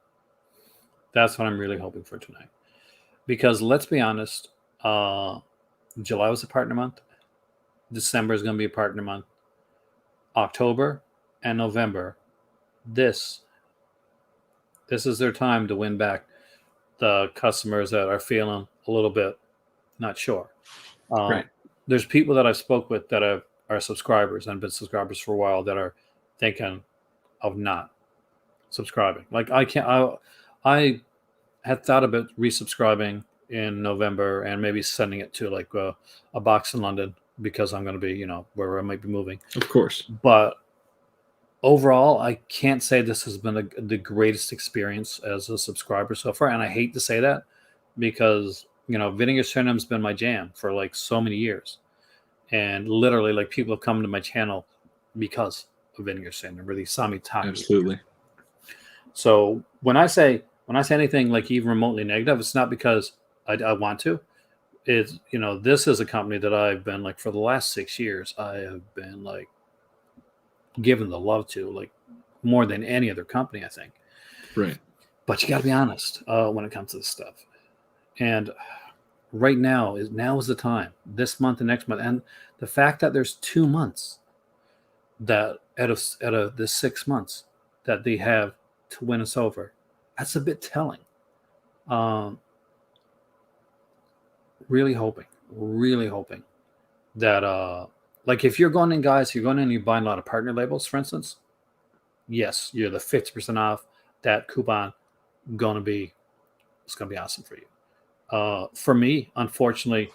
That's what I'm really hoping for tonight. Because let's be honest, July was a partner month. December is going to be a partner month. October and November, this is their time to win back the customers that are feeling a little bit not sure. There's people that I've spoke with that are subscribers and been subscribers for a while that are thinking of not subscribing. Like I had thought about resubscribing in November and maybe sending it to like a box in London, because I'm going to be, where I might be moving. Of course. But overall, I can't say this has been the greatest experience as a subscriber so far. And I hate to say that, because, Vinegar Cinema's been my jam for like so many years. And literally, like, people have come to my channel because of Vinegar Cinema, really saw me talk. Absolutely. So when I say anything like even remotely negative, it's not because I want to. It's, this is a company that I've been like, for the last 6 years, I have been like given the love to, like, more than any other company, I think. Right. But you got to be honest when it comes to this stuff. And right now is the time, this month and next month, and the fact that there's 2 months that out of the 6 months that they have to win us over, that's a bit telling. Really hoping that like if you're going in, guys, you're going in and you're buying a lot of partner labels, for instance. Yes, you're the 50% off. That coupon it's gonna be awesome for you. For me, unfortunately,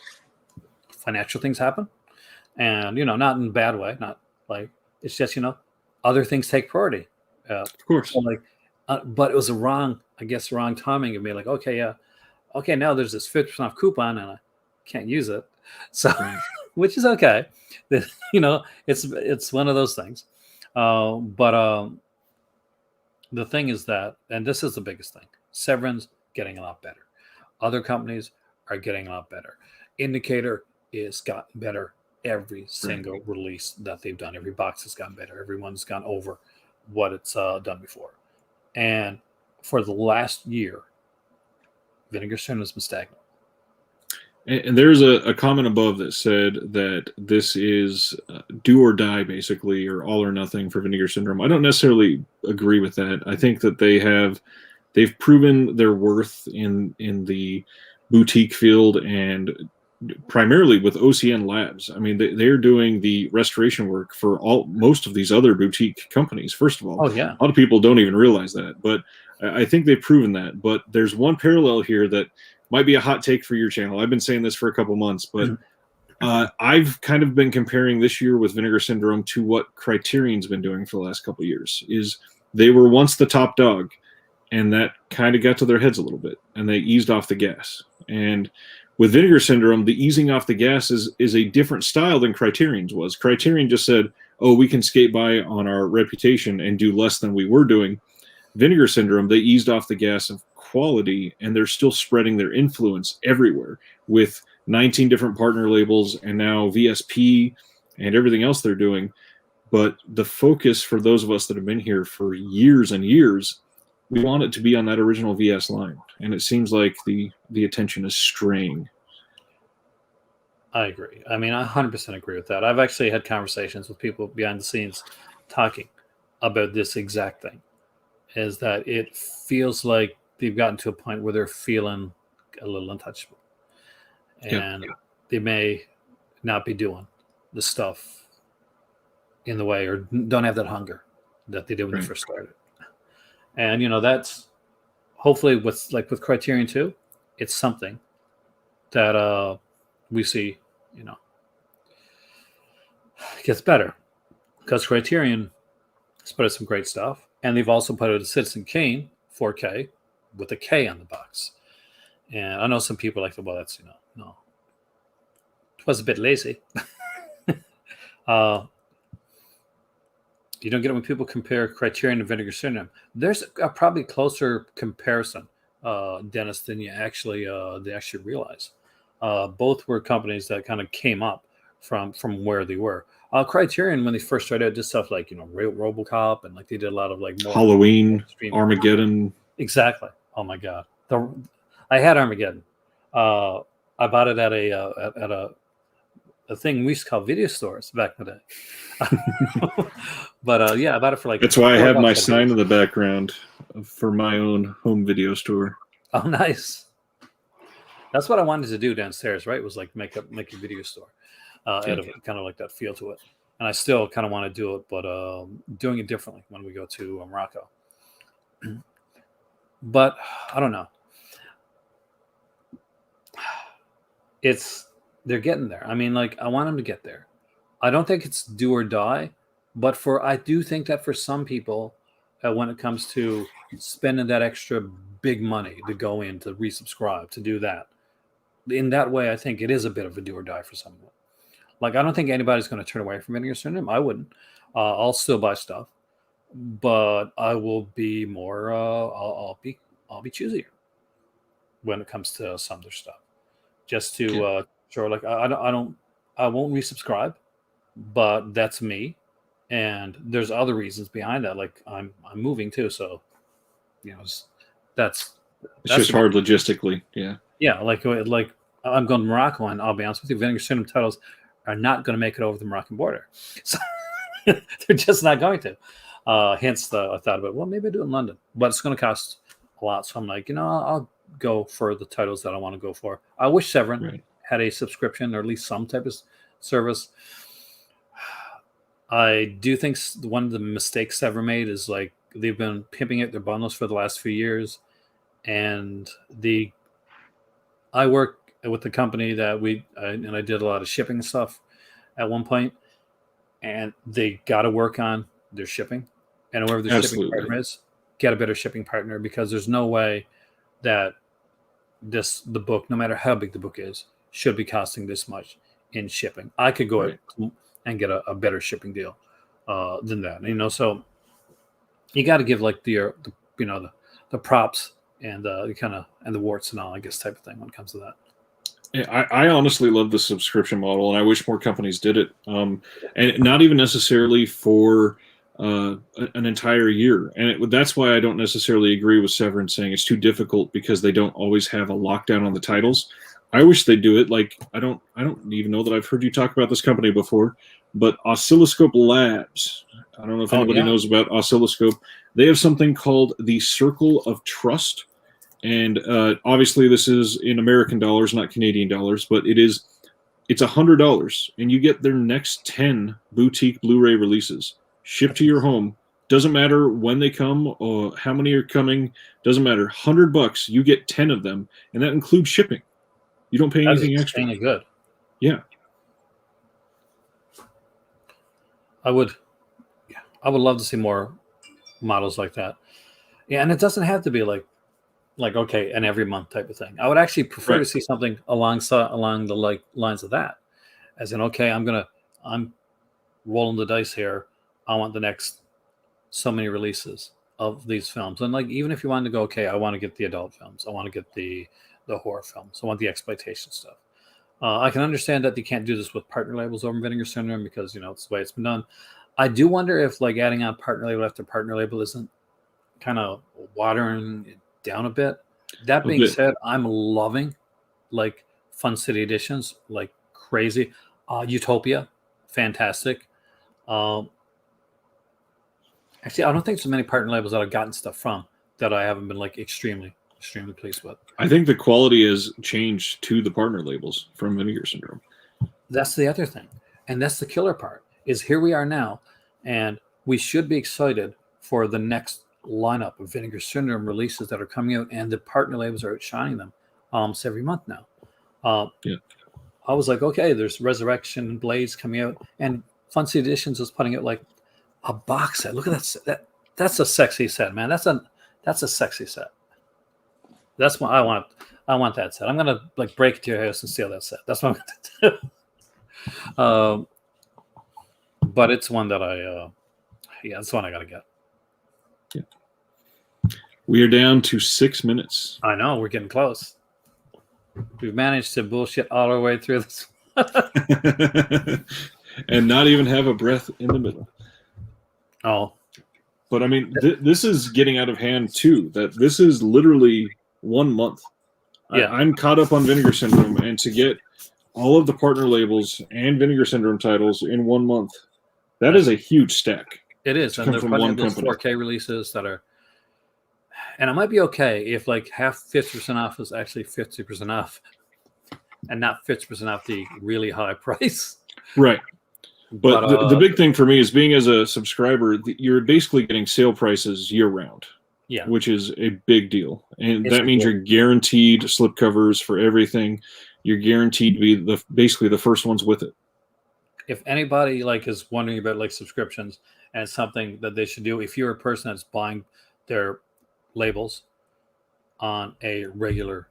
financial things happen, and not in a bad way. Not like it's just other things take priority. Of course. So like, but it was wrong timing of me. Like, okay, yeah, okay, now there's this 50% off coupon, and I can't use it, so which is okay. It's one of those things. But the thing is that, and this is the biggest thing, Severin's getting a lot better. Other companies are getting a lot better. Indicator is gotten better every single release that they've done. Every box has gotten better. Everyone's gone over what it's done before. And for the last year, Vinegar Syndrome has been stagnant. And there's a comment above that said that this is do or die, basically, or all or nothing for Vinegar Syndrome. I don't necessarily agree with that. I think that they've proven their worth in the boutique field, and primarily with OCN Labs. I mean, they're doing the restoration work for most of these other boutique companies. First of all, oh yeah, a lot of people don't even realize that, but I think they've proven that. But there's one parallel here that might be a hot take for your channel. I've been saying this for a couple months, but I've kind of been comparing this year with Vinegar Syndrome to what Criterion's been doing for the last couple of years. Is they were once the top dog, and that kind of got to their heads a little bit, and they eased off the gas. And with Vinegar Syndrome, the easing off the gas is a different style than Criterion's was. Criterion just said, oh, we can skate by on our reputation and do less than we were doing. Vinegar Syndrome, they eased off the gas of quality, and they're still spreading their influence everywhere with 19 different partner labels and now VSP and everything else they're doing. But the focus for those of us that have been here for years and years, we want it to be on that original VS line, and it seems like the attention is straying. I agree. I mean, I 100% agree with that. I've actually had conversations with people behind the scenes talking about this exact thing, is that it feels like they've gotten to a point where they're feeling a little untouchable, and they may not be doing the stuff in the way, or don't have that hunger that they did when they first started. And that's hopefully with Criterion 2, it's something that we see gets better, because Criterion has put out some great stuff, and they've also put out a Citizen Kane 4K with a K on the box. And I know some people like, well, that's no, it was a bit lazy. You don't get it when people compare Criterion and Vinegar Syndrome. There's a probably closer comparison, Dennis, than you actually realize. Both were companies that kind of came up from where they were. Criterion, when they first started out, did stuff like RoboCop, and like they did a lot of like more Halloween, Armageddon. Exactly. Oh my God, I had Armageddon. I bought it at a thing we used to call video stores back in the day. But yeah, I bought it for like. That's why I have my sign in the background for my own home video store. Oh, nice. That's what I wanted to do downstairs, right? Was like make a video store out of it, kind of like that feel to it. And I still kind of want to do it, but doing it differently when we go to Morocco. But I don't know. They're getting there. I mean, like, I want them to get there. I don't think it's do or die, but I do think that for some people, when it comes to spending that extra big money to go in, to resubscribe, to do that, in that way, I think it is a bit of a do or die for someone. Like, I don't think anybody's going to turn away from Vinegar Syndrome. I wouldn't. I'll still buy stuff, but I will be more. I'll be choosier when it comes to some of their stuff. Just to sure, like I won't resubscribe, but that's me, and there's other reasons behind that. Like I'm moving too, so that's just hard logistically. Yeah. Yeah, like I'm going to Morocco, and I'll be honest with you, Vinegar Syndrome titles are not going to make it over the Moroccan border. So they're just not going to. Hence, I thought about, well, maybe I do it in London, but it's going to cost a lot. So I'm like, I'll go for the titles that I want to go for. I wish Severin had a subscription or at least some type of service. I do think one of the mistakes Severin made is like they've been pimping out their bundles for the last few years, and I work with the company that I did a lot of shipping stuff at one point, and they got to work on their shipping, and whoever the shipping partner is, get a better shipping partner, because there's no way that the book, no matter how big the book is, should be costing this much in shipping. I could go out and get a better shipping deal than that, so you got to give like the props and the warts and all, I guess, type of thing when it comes to that. Yeah, I honestly love the subscription model, and I wish more companies did it. And not even necessarily for an entire year. And that's why I don't necessarily agree with Severin saying it's too difficult, because they don't always have a lockdown on the titles. I wish they do it. Like, I don't even know that I've heard you talk about this company before, but Oscilloscope Labs. I don't know if anybody knows about Oscilloscope. They have something called the Circle of Trust. And obviously this is in American dollars, not Canadian dollars, but it's $100, and you get their next 10 boutique Blu-ray releases shipped to your home. Doesn't matter when they come or how many are coming. Doesn't matter. $100, you get 10 of them, and that includes shipping. You don't pay anything extra. That's good. Yeah. I would love to see more models like that. Yeah, and it doesn't have to be like okay, an every month type of thing. I would actually prefer to see something along the lines of that, as in, okay, I'm rolling the dice here. I want the next so many releases of these films, and like, even if you wanted to go, okay, I want to get the adult films, I want to get the horror films, I want the exploitation stuff. I can understand that they can't do this with partner labels over Vinegar Syndrome, because it's the way it's been done. I do wonder if like adding on partner label after partner label isn't kind of watering it down a bit. That being said, I'm loving like Fun City editions like crazy. Utopia, fantastic. Actually, I don't think so many partner labels that I've gotten stuff from that I haven't been like extremely pleased with. I think the quality has changed to the partner labels from Vinegar Syndrome. That's the other thing, and that's the killer part. Is here we are now, and we should be excited for the next lineup of Vinegar Syndrome releases that are coming out, and the partner labels are outshining them almost every month now. I was like, okay, there's Resurrection and Blades coming out, and Fun City Editions is putting out like a box set. Look at that. That's a sexy set, man. That's a sexy set. That's what I want. I want that set. I'm gonna like break it to your house and steal that set. That's what I'm gonna do. But it's one that it's one I gotta get. Yeah. We are down to 6 minutes. I know, we're getting close. We've managed to bullshit all our way through this. And not even have a breath in the middle. Oh. But I mean, this is getting out of hand too. That this is literally 1 month. Yeah. I'm caught up on Vinegar Syndrome, and to get all of the partner labels and Vinegar Syndrome titles in 1 month, that is a huge stack. It is, and they're putting those 4K releases that are, and it might be okay if like 50% off is actually 50% off, and not 50% off the really high price. Right. But the big thing for me is, being as a subscriber, you're basically getting sale prices year round. Yeah. Which is a big deal. And that means you're guaranteed slipcovers for everything. You're guaranteed to be basically the first ones with it. If anybody like is wondering about like subscriptions and something that they should do, if you're a person that's buying their labels on a regular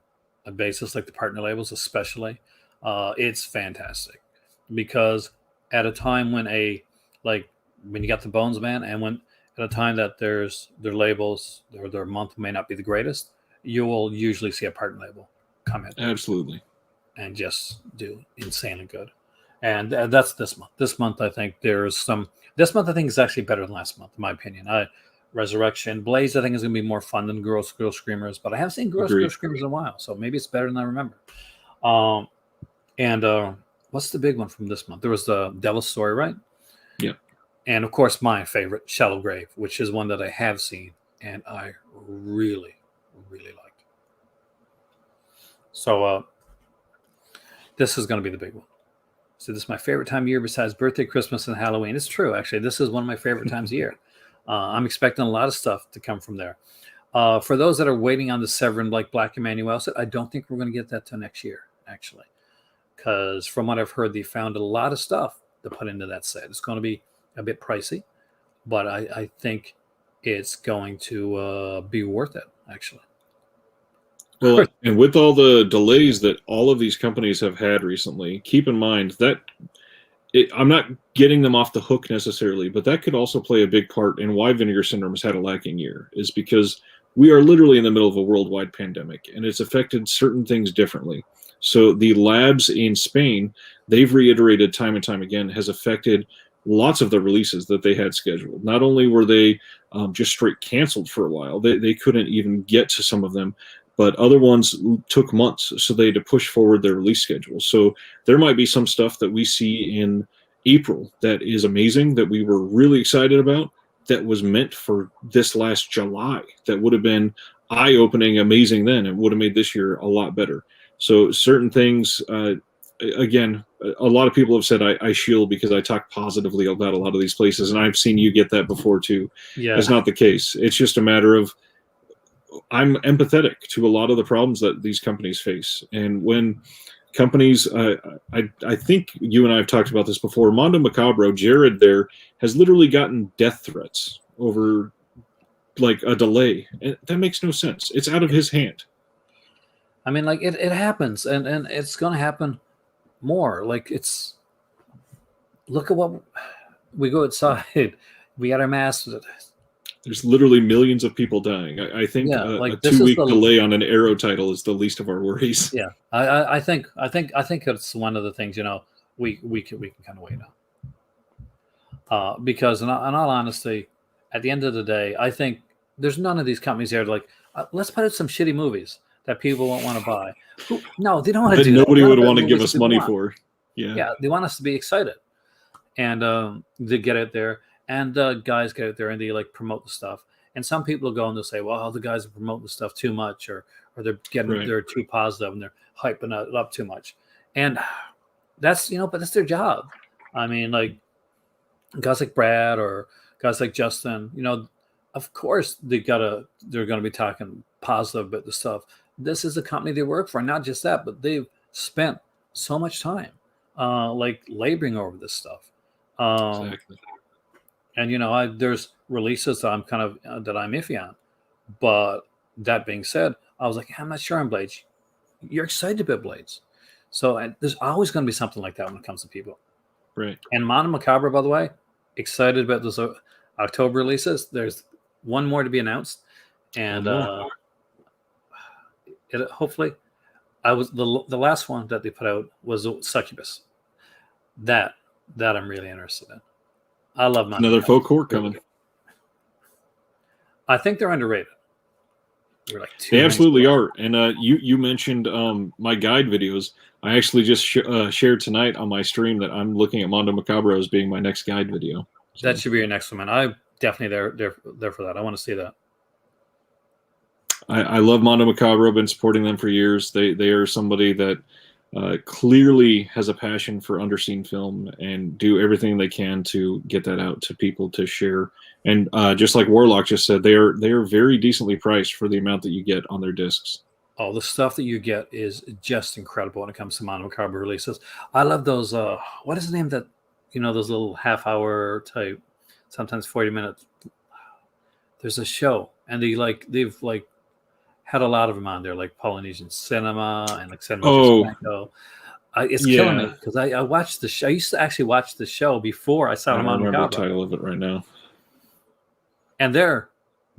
basis, like the partner labels especially, it's fantastic, because at a time when when you got the Bones Man, and when at a time that their labels or their month may not be the greatest, you will usually see a partner label come in. Absolutely. And just do insanely good. And that's this month. This month, I think this month I think is actually better than last month, in my opinion. Resurrection, Blaze, I think is going to be more fun than Girl Screamers, but I haven't seen Girl Screamers in a while, so maybe it's better than I remember. And what's the big one from this month? There was the Devil's Story, right? Yeah. And of course, my favorite, Shallow Grave, which is one that I have seen and I really, really liked. So this is going to be the big one. So this is my favorite time of year besides birthday, Christmas, and Halloween. It's true, actually. This is one of my favorite times of year. I'm expecting a lot of stuff to come from there. For those that are waiting on the Severin, like Black Emmanuel said, I don't think we're going to get that till next year, actually. Because from what I've heard, they found a lot of stuff to put into that set. It's going to be a bit pricey, but I think it's going to be worth it, actually. Well, and with all the delays that all of these companies have had recently, keep in mind that I'm not getting them off the hook necessarily, but that could also play a big part in why Vinegar Syndrome has had a lacking year, is because we are literally in the middle of a worldwide pandemic, and it's affected certain things differently. So the labs in Spain, they've reiterated time and time again, has affected lots of the releases that they had scheduled. Not only were they just straight canceled for a while, they couldn't even get to some of them, but other ones took months, so they had to push forward their release schedule. So there might be some stuff that we see in April that is amazing, that we were really excited about, that was meant for this last July, that would have been eye-opening, amazing then, and would have made this year a lot better. So certain things, again, a lot of people have said I shield because I talk positively about a lot of these places, and I've seen you get that before too. Yeah. That's not the case. It's just a matter of I'm empathetic to a lot of the problems that these companies face. And when companies, I think you and I have talked about this before, Mondo Macabro, Jared there, has literally gotten death threats over like a delay. And that makes no sense. It's out of his hand. I mean, like, it happens, and it's going to happen more. Like, look at what we go outside. We got our masks. There's literally millions of people dying. I think a 2-week delay on an Arrow title is the least of our worries. Yeah, I think it's one of the things, we can kind of wait on. Because in all honesty, at the end of the day, I think there's none of these companies here like, let's put out some shitty movies that people won't want to buy. No, they don't want to do that. Nobody would want to give us money for. Yeah, they want us to be excited, and they get out there. And guys get out there and they like promote the stuff. And some people will go and they'll say, well, the guys are promoting the stuff too much, or they're they're too positive and they're hyping it up too much. And that's, but that's their job. I mean, like guys like Brad or guys like Justin, of course they're going to be talking positive about the stuff. This is the company they work for. Not just that, but they've spent so much time like laboring over this stuff. Exactly. And there's releases that I'm kind of that I'm iffy on, but that being said, I was like, I'm not sure on Blades. You're excited about Blades, so there's always going to be something like that when it comes to people. Right. And Mondo Macabro, by the way, excited about those October releases. There's one more to be announced, and hopefully, I was the last one that they put out was Succubus. That I'm really interested in. I love Mondo another Macabro. folk horror coming. I think they're underrated. They absolutely are. And you mentioned my guide videos. I actually just shared tonight on my stream that I'm looking at Mondo Macabro as being my next guide video. So. That should be your next one, man. I'm definitely there for that. I want to see that. I love Mondo Macabro. I've been supporting them for years. They are somebody that clearly has a passion for underseen film and do everything they can to get that out to people to share. And just like Warlock just said, they are very decently priced for the amount that you get on their discs. Oh, the stuff that you get is just incredible when it comes to Mondo Macabro releases. I love those. What is the name that those little half-hour type, sometimes 40 minutes. There's a show, and they've had a lot of them on there, like Polynesian Cinema and like Severin Films. It's killing me because I watched the show. I used to actually watch the show before I saw them on. I remember the title of it right now. And they're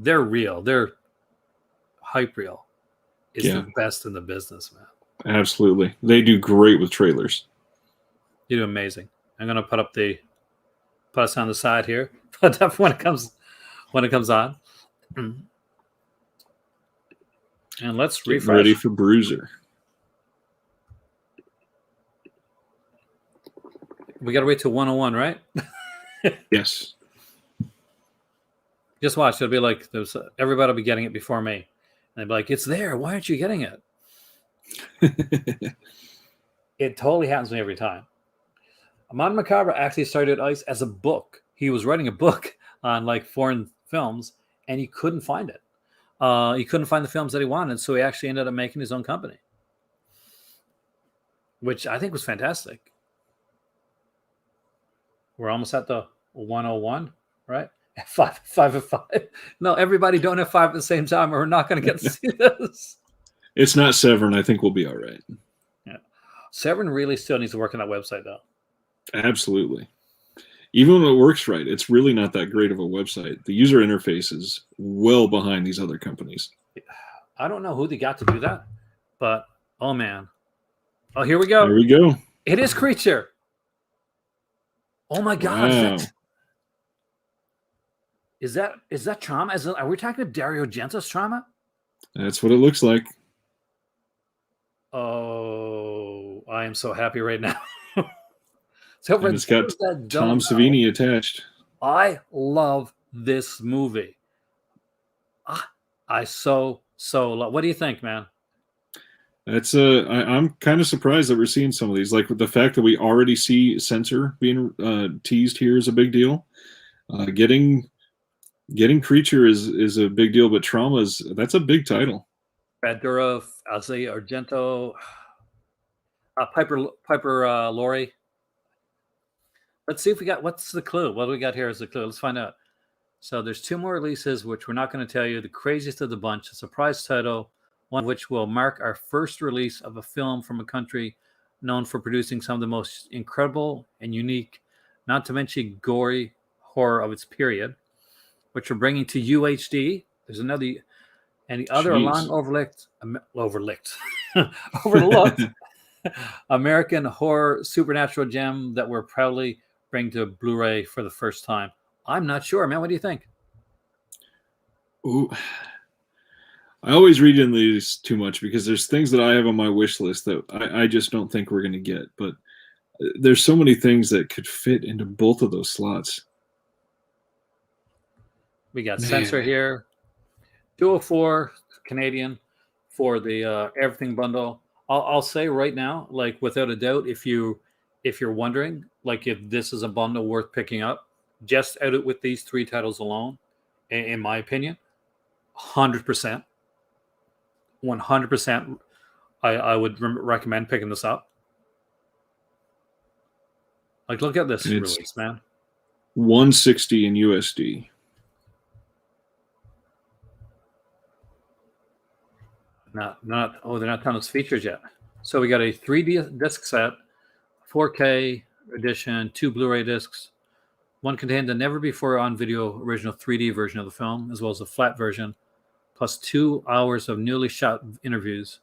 real. They're hype reel. It's the best in the business, man. Absolutely, they do great with trailers. You do amazing. I'm gonna put us on the side here, but when it comes on. And let's refresh. Ready for Bruiser. We got to wait till 101, right? Yes. Just watch. It'll be like everybody will be getting it before me. And they'll be like, it's there. Why aren't you getting it? It totally happens to me every time. Amon Macabre actually started ICE as a book. He was writing a book on like foreign films, and he couldn't find it. He couldn't find the films that he wanted, so he actually ended up making his own company, which I think was fantastic. We're almost at the 101, right? Five of five. No, everybody don't have five at the same time, or we're not going to get to see this. It's not Severin. I think we'll be all right. Yeah, Severin really still needs to work on that website, though. Absolutely. Even when it works right, it's really not that great of a website. The user interface is well behind these other companies. I don't know who they got to do that, but oh man. Oh, here we go. There we go. It is Creature. Oh my God. Wow. Is that Trauma? Are we talking about Dario Argento's Trauma? That's what it looks like. Oh, I am so happy right now. So and it's got Tom Savini attached. I love this movie. I so love. What do you think, man? That's I'm kind of surprised that we're seeing some of these. Like the fact that we already see Censor being teased here is a big deal. Getting Creature is a big deal, but that's a big title. Badura, Azay Argento, Piper Laurie. Let's see if we got what's the clue. What do we got here as the clue? Let's find out. So there's two more releases, which we're not going to tell you. The craziest of the bunch, a surprise title, one of which will mark our first release of a film from a country known for producing some of the most incredible and unique, not to mention gory horror of its period, which we're bringing to UHD. There's another, and the other long overlooked American horror supernatural gem that we're proudly bring to Blu-ray for the first time. I'm not sure, man. What do you think? Ooh. I always read in these too much because there's things that I have on my wish list that I just don't think we're going to get. But there's so many things that could fit into both of those slots. We got Censor here. 204 Canadian for the everything bundle. I'll say right now, like without a doubt, if you're wondering, like if this is a bundle worth picking up, just out it with these three titles alone, in my opinion, 100%, 100%, I would recommend picking this up. Like, look at this release, man. $160 in USD. They're not telling us features yet. So we got a 3D disc set, 4K edition, 2 Blu-ray discs. One contained the never before on video original 3D version of the film, as well as a flat version, plus 2 hours of newly shot interviews,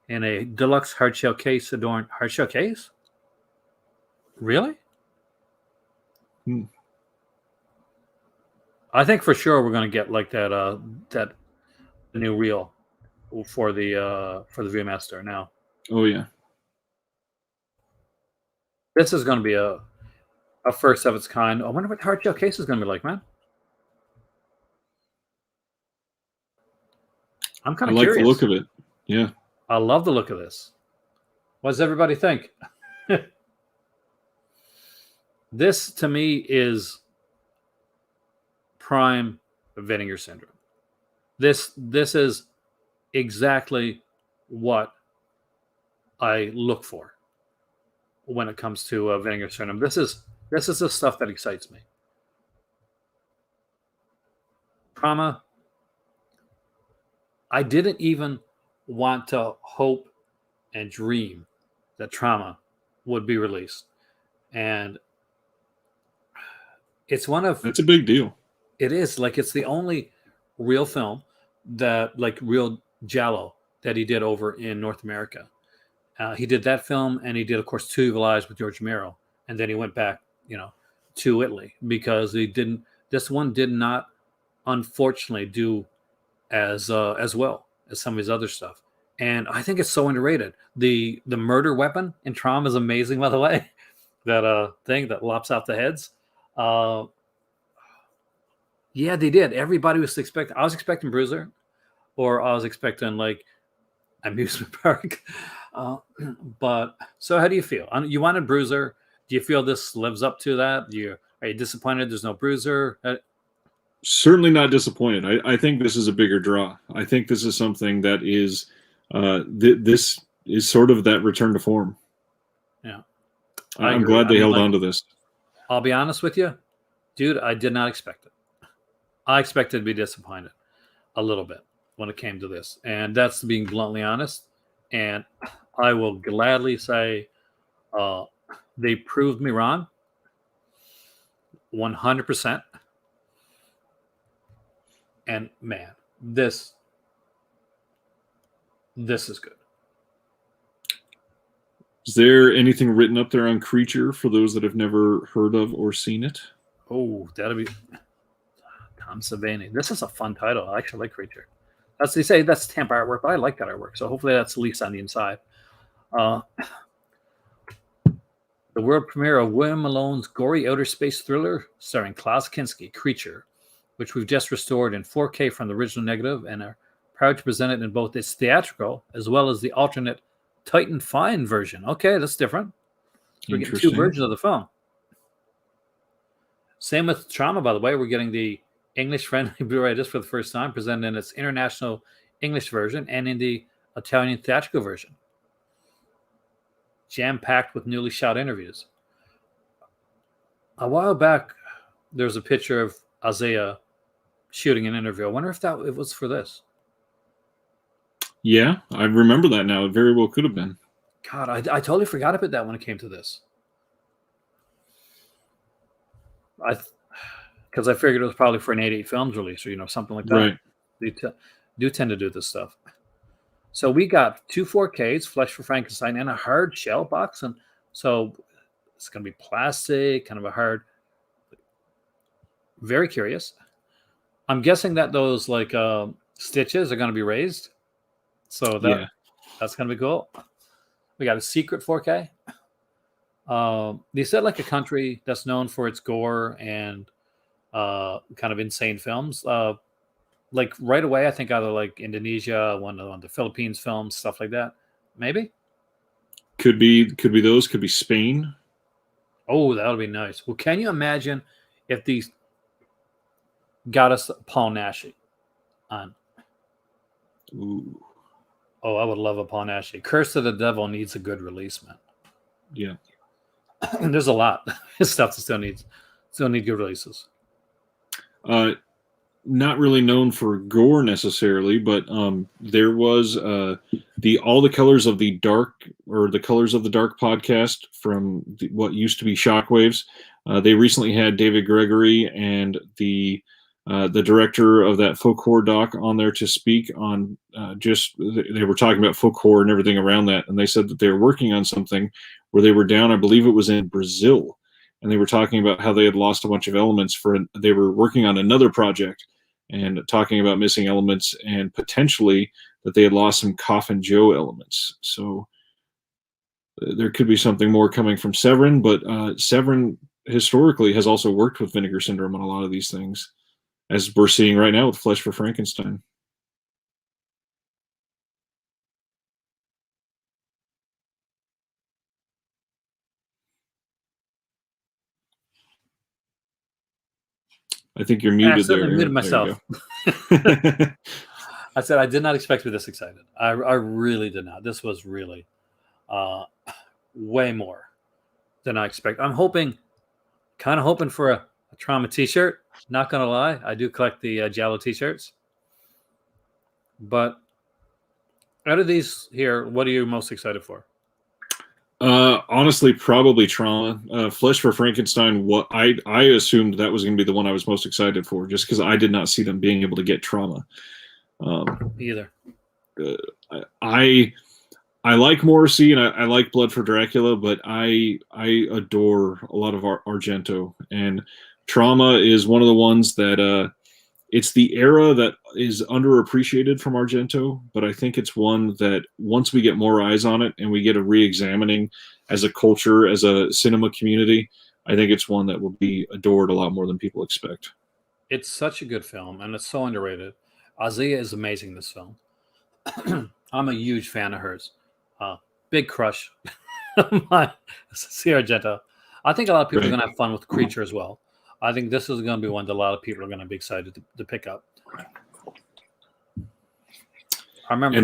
and a deluxe hardshell case adorned. Hardshell case? Really? I think for sure we're going to get like that new reel for the Viewmaster now. Oh yeah. This is going to be a first of its kind. I wonder what the hardshell case is going to be like, man. I'm kind of curious. I like the look of it. Yeah. I love the look of this. What does everybody think? This to me is prime Vinegar syndrome. This is exactly what I look for when it comes to Vinegar syndrome. This is the stuff that excites me. Trauma. I didn't even want to hope and dream that Trauma would be released, and it's one of. That's a big deal. It is, like, it's the only real film that, like, real giallo that he did over in North America. He did that film, and he did, of course, Two Evil Eyes with George Romero, and then he went back, to Italy because this one did not, unfortunately, do as well as some of his other stuff. And I think it's so underrated. The murder weapon in Trauma is amazing, by the way. that thing that lops out the heads. Yeah, they did. Everybody was expecting. I was expecting Bruiser, or I was expecting like amusement park. But so, how do you feel? You wanted Bruiser. Do you feel this lives up to that? Are you disappointed? There's no Bruiser. Certainly not disappointed. I think this is a bigger draw. I think this is something that is this is sort of that return to form. Yeah, I'm glad they held on to this. I'll be honest with you, dude. I did not expect it. I expected to be disappointed a little bit when it came to this, and that's being bluntly honest. And I will gladly say they proved me wrong 100%. And man, this is good. Is there anything written up there on Creature for those that have never heard of or seen it? Oh, that'll be Tom Savini. This is a fun title. I actually like Creature. They say that's Tampa artwork, but I like that artwork. So hopefully that's at least on the inside. The world premiere of William Malone's gory outer space thriller starring Klaus Kinski, Creature, which we've just restored in 4K from the original negative and are proud to present it in both its theatrical as well as the alternate Titan Fine version. Okay, that's different. So we're getting two versions of the film. Same with Trauma, by the way. We're getting the English-friendly Blu-ray disc for the first time, presented in its international English version and in the Italian theatrical version. Jam-packed with newly shot interviews. A while back, there was a picture of Isaiah shooting an interview. I wonder if it was for this. Yeah, I remember that now. It very well could have been. God, I totally forgot about that when it came to this. Because I figured it was probably for an 88 Films release or something like that. Right. They do tend to do this stuff. So we got 2 4Ks, Flesh for Frankenstein, and a hard shell box, and so it's going to be plastic, kind of a hard. Very curious. I'm guessing that those stitches are going to be raised, so that's going to be cool. We got a secret 4K. They said like a country that's known for its gore and kind of insane films. Like right away, I think either like Indonesia, one of the Philippines films, stuff like that. Maybe. Could be those. Could be Spain. Oh, that would be nice. Well, can you imagine if these got us Paul Naschy on? Ooh. Oh, I would love a Paul Naschy. Curse of the Devil needs a good release, man. Yeah. There's a lot of stuff that still need good releases. Not really known for gore necessarily, but there was the All the Colors of the Dark or the Colors of the Dark podcast from what used to be Shockwaves. They recently had David Gregory and the director of that folk horror doc on there to speak on they were talking about folk horror and everything around that, and they said that they were working on something where they were down, I believe it was in Brazil, and they were talking about how they had lost a bunch of elements they were working on another project and talking about missing elements and potentially that they had lost some Coffin Joe elements. So there could be something more coming from Severin, but Severin historically has also worked with Vinegar Syndrome on a lot of these things, as we're seeing right now with Flesh for Frankenstein. I think you're muted there. I muted myself. I said I did not expect to be this excited. I really did not. This was really way more than I expect. I'm kind of hoping for a Trauma t-shirt. Not going to lie. I do collect the Giallo t-shirts. But out of these here, what are you most excited for? Honestly, probably Trauma. Flesh for Frankenstein, what I assumed that was going to be the one I was most excited for, just because I did not see them being able to get Trauma. Either. I like Morrissey and I like Blood for Dracula, but I adore a lot of Argento, and Trauma is one of the ones that it's the era that is underappreciated from Argento, but I think it's one that once we get more eyes on it and we get a re-examining as a culture, as a cinema community, I think it's one that will be adored a lot more than people expect. It's such a good film, and it's so underrated. Azia is amazing in this film. I'm a huge fan of hers. Big crush. See Argento. I think a lot of people are going to have fun with Creature as well. I think this is going to be one that a lot of people are going to be excited to pick up. I remember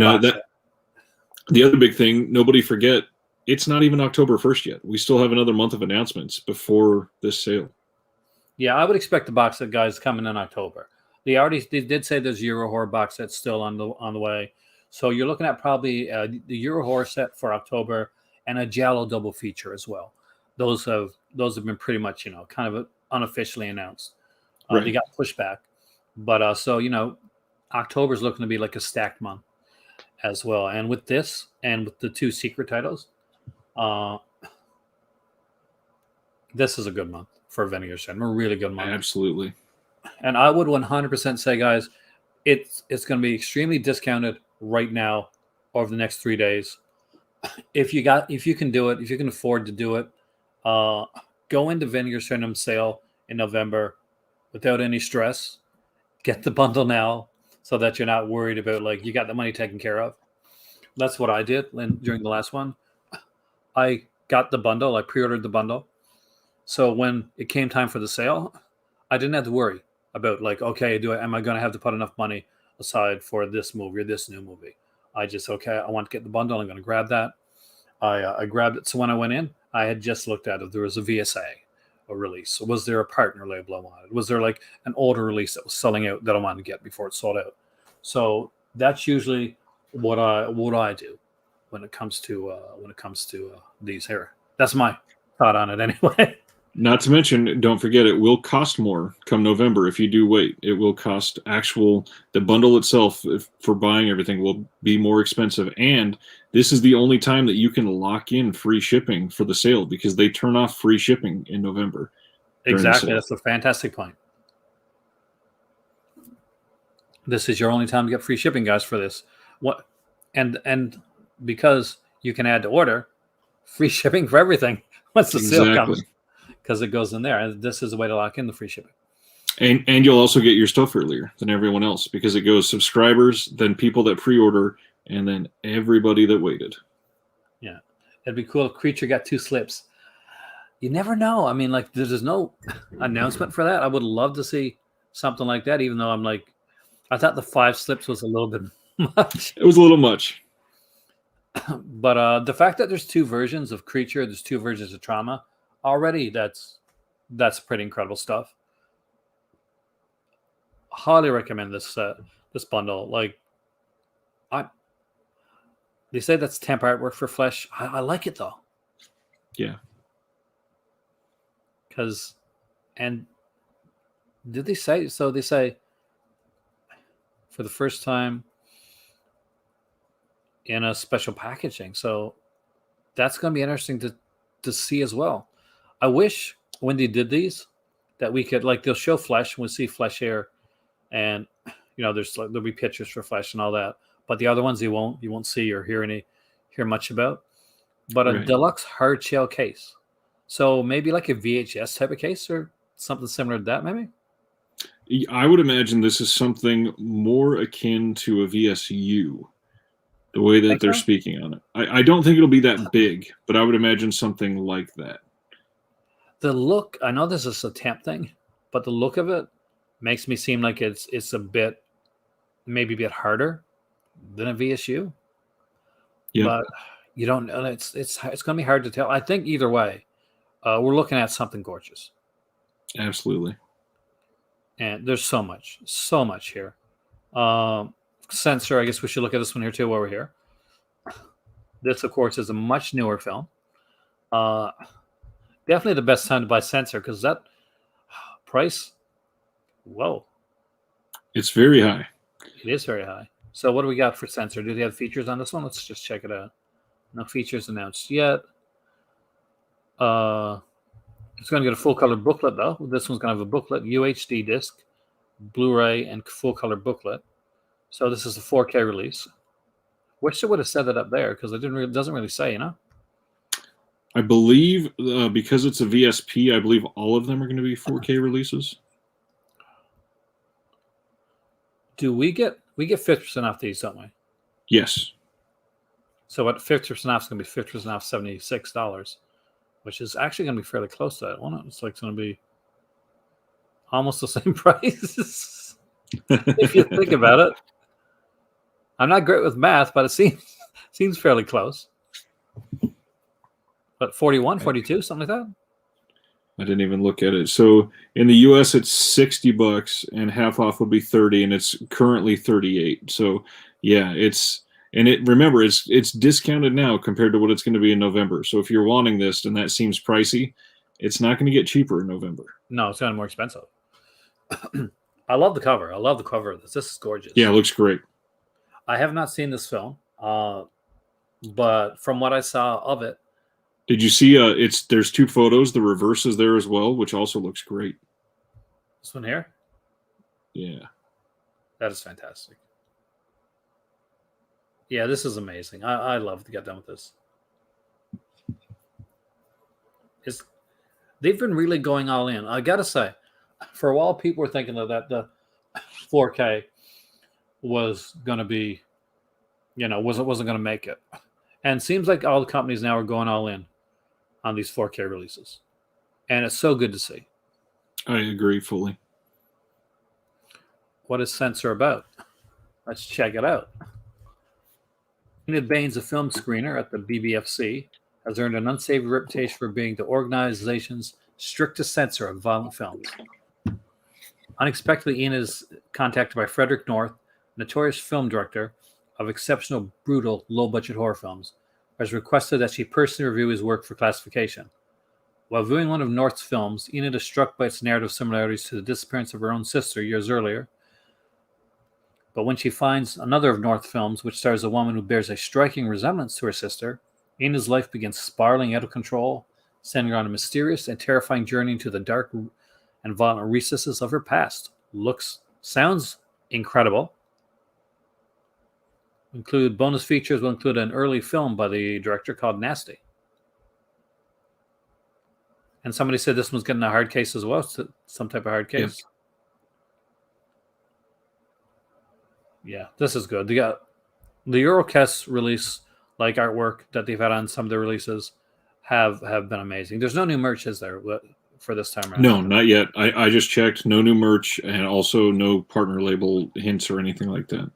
the other big thing, nobody forget, it's not even October 1st yet. We still have another month of announcements before this sale. Yeah, I would expect the box set guys coming in October. They did say there's Euro Horror box set still on the way. So you're looking at probably the Euro Horror set for October and a Giallo double feature as well. Those have been pretty much, kind of unofficially announced. Right. They got pushed back. But so, October is looking to be like a stacked month as well. And with this and with the 2 secret titles, this is a good month for Vinegar Cinema. A really good month. Absolutely. And I would 100% say, guys, it's going to be extremely discounted right now over the next 3 days. If you can do it, if you can afford to do it, go into Vinegar Cinema sale in November without any stress. Get the bundle now so that you're not worried about, like, you got the money taken care of. That's what I did during the last one. I got the bundle. I pre-ordered the bundle. So when it came time for the sale, I didn't have to worry about, like, okay, am I going to have to put enough money aside for this movie or this new movie? I just, okay, I want to get the bundle. I'm going to grab that. I grabbed it. So when I went in, I had just looked at it. There was a VSA, a release. Was there a partner label I wanted? Was there like an older release that was selling out that I wanted to get before it sold out? So that's usually what I do when it comes to these here. That's my thought on it anyway. Not to mention, don't forget, it will cost more come November if you do wait. It will cost the bundle itself for buying everything will be more expensive. And this is the only time that you can lock in free shipping for the sale because they turn off free shipping in November. Exactly. That's a fantastic point. This is your only time to get free shipping, guys, for this. And because you can add to order, free shipping for everything once the sale comes. Because it goes in there, and this is a way to lock in the free shipping. And you'll also get your stuff earlier than everyone else because it goes subscribers, then people that pre-order, and then everybody that waited. Yeah, it'd be cool if Creature got 2 slips. You never know. I mean, like, there's no announcement for that. I would love to see something like that, even though I thought the 5 slips was a little bit much. It was a little much. But the fact that there's 2 versions of Creature, there's 2 versions of Trauma, already that's pretty incredible stuff. Highly recommend this bundle. Like, they say that's temp artwork for Flesh. I like it though. Yeah. And did they say so? They say for the first time in a special packaging. So that's going to be interesting to see as well. I wish when they did these that we could, like, they'll show Flesh, we'll see Flesh here, and there'll be pictures for Flesh and all that. But the other ones you won't see or hear much about. But a deluxe hard shell case. So maybe like a VHS type of case or something similar to that, maybe? I would imagine this is something more akin to a VSU, the way that they're speaking on it. I don't think it'll be that big, but I would imagine something like that. The look, I know this is a temp thing, but the look of it makes me seem like it's maybe a bit harder than a VSU. Yeah. But you don't know. It's going to be hard to tell. I think either way, we're looking at something gorgeous. Absolutely. And there's so much here. Censor, I guess we should look at this one here too while we're here. This, of course, is a much newer film. Definitely the best time to buy Censor because that price, whoa. It's very high. It is very high. So what do we got for Censor? Do they have features on this one? Let's just check it out. No features announced yet. It's going to get a full color booklet though. This one's going to have a booklet, UHD disc, Blu-ray, and full color booklet. So this is a 4K release. Wish they would have said that up there because it doesn't really say, I believe because it's a VSP, I believe all of them are going to be 4K releases. Do we get 50% off these, don't we? Yes. So what 50% off is going to be 50% off $76, which is actually going to be fairly close to that, won't it? It's like it's going to be almost the same price if you think about it. I'm not great with math, but it seems fairly close. But 41, 42, something like that? I didn't even look at it. So in the US, it's $60 and half off would be 30, and it's currently 38. So yeah, remember, it's discounted now compared to what it's going to be in November. So if you're wanting this and that seems pricey, it's not going to get cheaper in November. No, it's going to be more expensive. I love the cover. I love the cover of this. This is gorgeous. Yeah, it looks great. I have not seen this film, but from what I saw of it, did you see? There's 2 photos. The reverse is there as well, which also looks great. This one here. Yeah, that is fantastic. Yeah, this is amazing. I love to get done with this. They've been really going all in. I gotta say, for a while, people were thinking that the 4K was going to be, wasn't going to make it. And it seems like all the companies now are going all in on these 4K releases. And it's so good to see. I agree fully. What is Censor about? Let's check it out. Enid Baines, a film screener at the BBFC, has earned an unsavory reputation for being the organization's strictest censor of violent films. Unexpectedly, Enid is contacted by Frederick North, notorious film director of exceptional, brutal, low-budget horror films, who has requested that she personally review his work for classification. While viewing one of North's films, Enid is struck by its narrative similarities to the disappearance of her own sister years earlier. But when she finds another of North's films, which stars a woman who bears a striking resemblance to her sister, Enid's life begins spiraling out of control, sending her on a mysterious and terrifying journey into the dark and violent recesses of her past. Sounds incredible. Bonus features will include an early film by the director called Nasty. And somebody said this one's getting a hard case as well, some type of hard case. Yeah, this is good. They got the Eurocast release, like artwork that they've had on some of their releases, have been amazing. There's no new merch, is there, for this time around? No, not yet. I just checked. No new merch, and also no partner label hints or anything like that.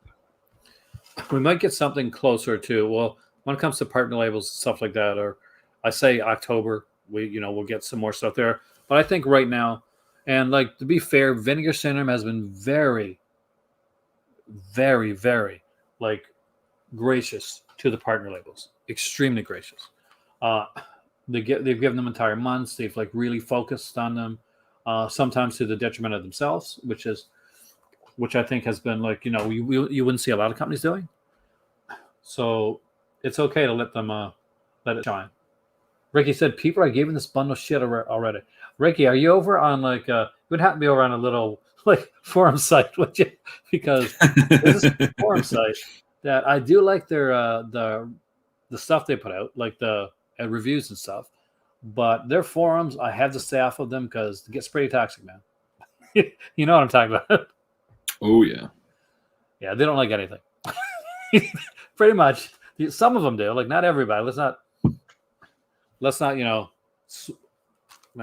We might get something closer to, well, when it comes to partner labels and stuff like that, or I say October, we'll get some more stuff there. But I think right now, and like to be fair, Vinegar Syndrome has been very, very, very gracious to the partner labels. Extremely gracious. They've given them entire months. They've really focused on them, sometimes to the detriment of themselves, which I think has been you wouldn't see a lot of companies doing. So it's okay to let it shine. Ricky said, people are giving this bundle shit already. Ricky, are you over on you would have to be over on a little forum site, would you? Because there's this forum site that I do like their the stuff they put out, like the reviews and stuff. But their forums, I have to stay off of them because it gets pretty toxic, man. You know what I'm talking about? Oh yeah, yeah. They don't like anything. Pretty much, some of them do. Not everybody. Let's not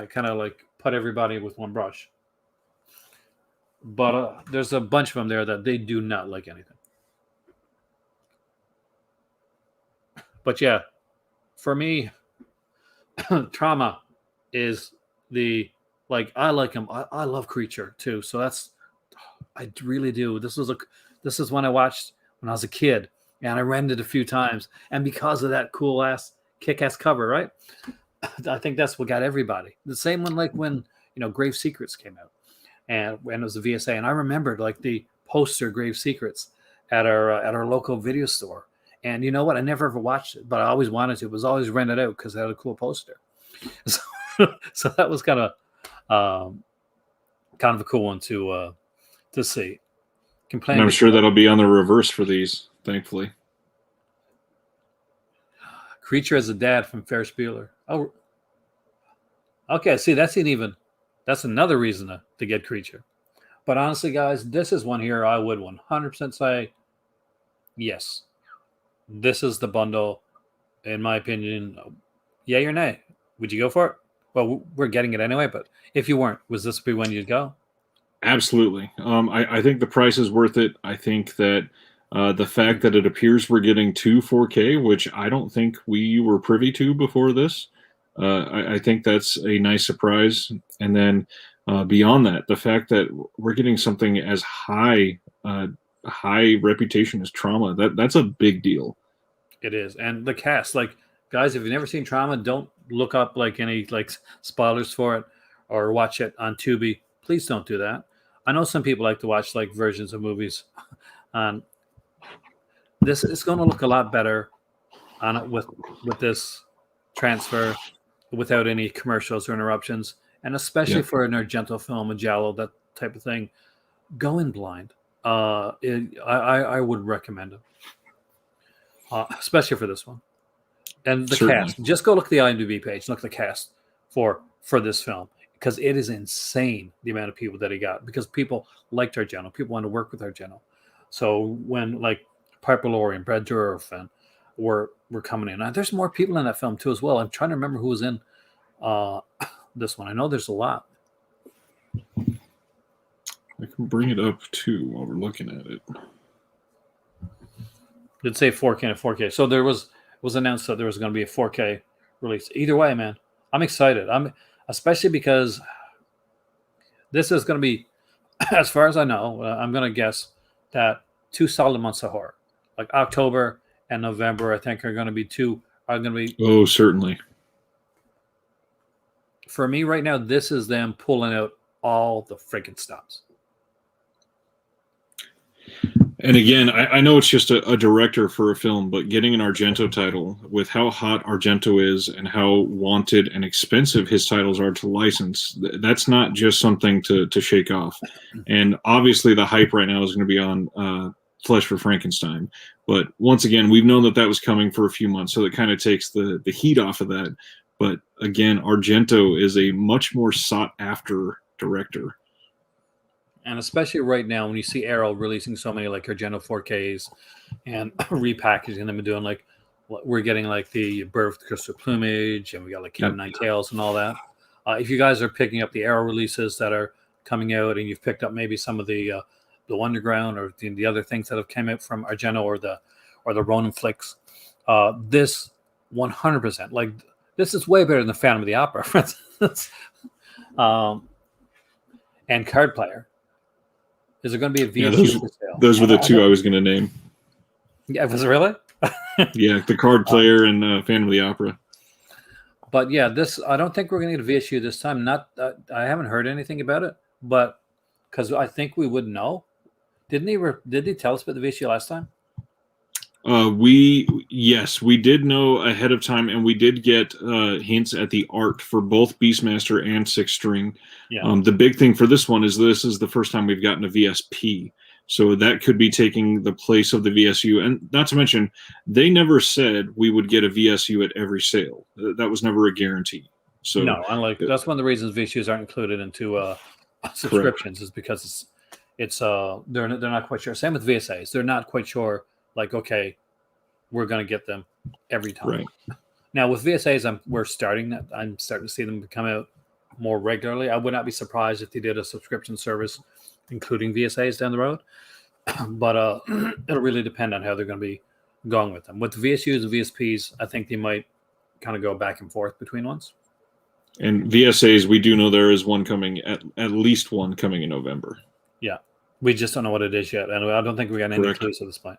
kind of put everybody with one brush. But there's a bunch of them there that they do not like anything. But yeah, for me, Trauma is I like him. I love Creature too. So I really do. This is one I watched when I was a kid, and I rented a few times. And because of that cool ass, kick-ass cover, right? I think that's what got everybody. The same one when Grave Secrets came out, and when it was a VSA, and I remembered the poster Grave Secrets at our local video store. And you know what? I never ever watched it, but I always wanted to. It was always rented out because it had a cool poster. So that was kind of a cool one to to see. And I'm sure that'll be on the reverse for these, thankfully. Creature as a dad from Ferris Bueller. Oh, okay. See, that's another reason to get Creature. But honestly, guys, this is one here I would 100% say, yes, this is the bundle, in my opinion. Yay or nay? Would you go for it? Well, we're getting it anyway, but if you weren't, was this be when you'd go? Absolutely. I think the price is worth it. I think that the fact that it appears we're getting 2 4K, which I don't think we were privy to before this, I think that's a nice surprise. And then beyond that, the fact that we're getting something as high reputation as Trauma, that's a big deal. It is. And the cast, like, guys, if you've never seen Trauma, don't look up like any like spoilers for it or watch it on Tubi. Please don't do that. I know some people like to watch like versions of movies. This is going to look a lot better on it with this transfer without any commercials or interruptions, and especially for an Argento film, a giallo, that type of thing. Go in blind. I would recommend it, especially for this one. And the cast. Just go look at the IMDb page. Look at the cast for this film, because it is insane the amount of people that he got, because people liked Argento. People want to work with Argento. So when like Piper Laurie and Brad Dourif and were coming in, and there's more people in that film too as well. I'm trying to remember who was in this one. I know there's a lot. I can bring it up too while we're looking at it. Did say 4K and 4K. So there was announced that there was going to be a 4K release. Either way, man, I'm excited. I'm especially because this is going to be, as far as I know, I'm going to guess that 2 solid months of horror, like October and November, I think are going to be Oh, certainly. For me right now, this is them pulling out all the freaking stops. And again, I know it's just a director for a film, but getting an Argento title with how hot Argento is and how wanted and expensive his titles are to license, that's not just something to shake off. And obviously the hype right now is going to be on Flesh for Frankenstein. But once again, we've known that was coming for a few months, so it kind of takes the heat off of that. But again, Argento is a much more sought-after director. And especially right now, when you see Arrow releasing so many like Argento 4Ks and repackaging them and doing like, we're getting like the Birth of Crystal Plumage, and we got like Kingdom Nine Tails and all that. If you guys are picking up the Arrow releases that are coming out, and you've picked up maybe some of the Underground or the other things that have come out from Argento or the Ronin flicks, this 100%, like, this is way better than the Phantom of the Opera, for instance. And Card Player. Is there going to be a VHU for sale? Those were the two I was going to name. Yeah, was it really? Yeah, the Card Player and Phantom of the Opera. But yeah, I don't think we're going to get a VSU this time. I haven't heard anything about it, but because I think we would know. Did he tell us about the VSU last time? Yes, we did know ahead of time, and we did get hints at the art for both Beastmaster and Six String. Yeah. The big thing for this one is this is the first time we've gotten a VSP, so that could be taking the place of the VSU. And not to mention, they never said we would get a VSU at every sale. That was never a guarantee. So no, that's one of the reasons VSUs aren't included into subscriptions. Correct. Is because it's they're not quite sure. Same with VSAs, they're not quite sure. Like, okay, we're going to get them every time. Right. Now with VSAs, I'm starting to see them come out more regularly. I would not be surprised if they did a subscription service, including VSAs down the road. But it'll really depend on how they're going to be going with them. With the VSUs and VSPs, I think they might kind of go back and forth between ones. And VSAs, we do know there is one coming, at least one coming in November. Yeah, we just don't know what it is yet, and I don't think we got any clues at this point.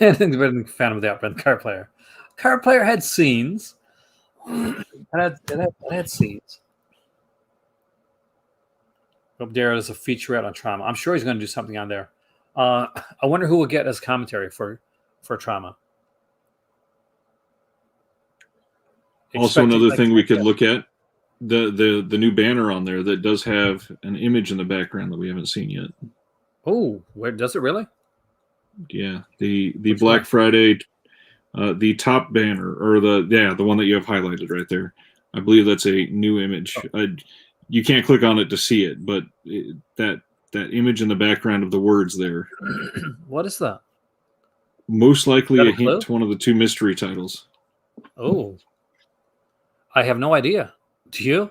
I think the better Phantom of the Opera and Card Player. Card Player had scenes. It had scenes. Hope there is a featurette on Trauma. I'm sure he's going to do something on there. I wonder who will get as commentary for Trauma. Also, another thing we could look at the new banner on there that does have an image in the background that we haven't seen yet. Oh, where does it really? Yeah, the Which Black one? Friday, the top banner, or the one that you have highlighted right there. I believe that's a new image. You can't click on it to see it, but that image in the background of the words there, What is that? most likely Got a a clue? hint to one of the two mystery titles. Oh, I have no idea. Do you?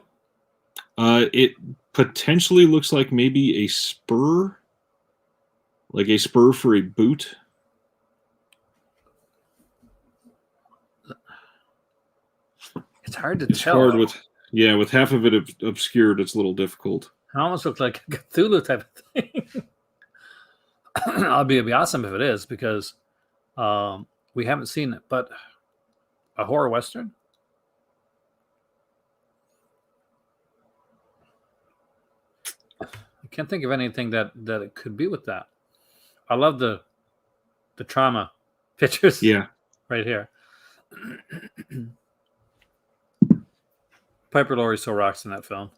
It potentially looks like maybe a spur, like a spur for a boot. It's hard to It's tell. hard with half of it obscured. It's a little difficult. It almost looks like a Cthulhu type of thing. It'd be awesome if it is, because we haven't seen it. But a horror western? I can't think of anything that it could be with that. I love the trauma pictures. Yeah. Right here. Piper Laurie so rocks in that film.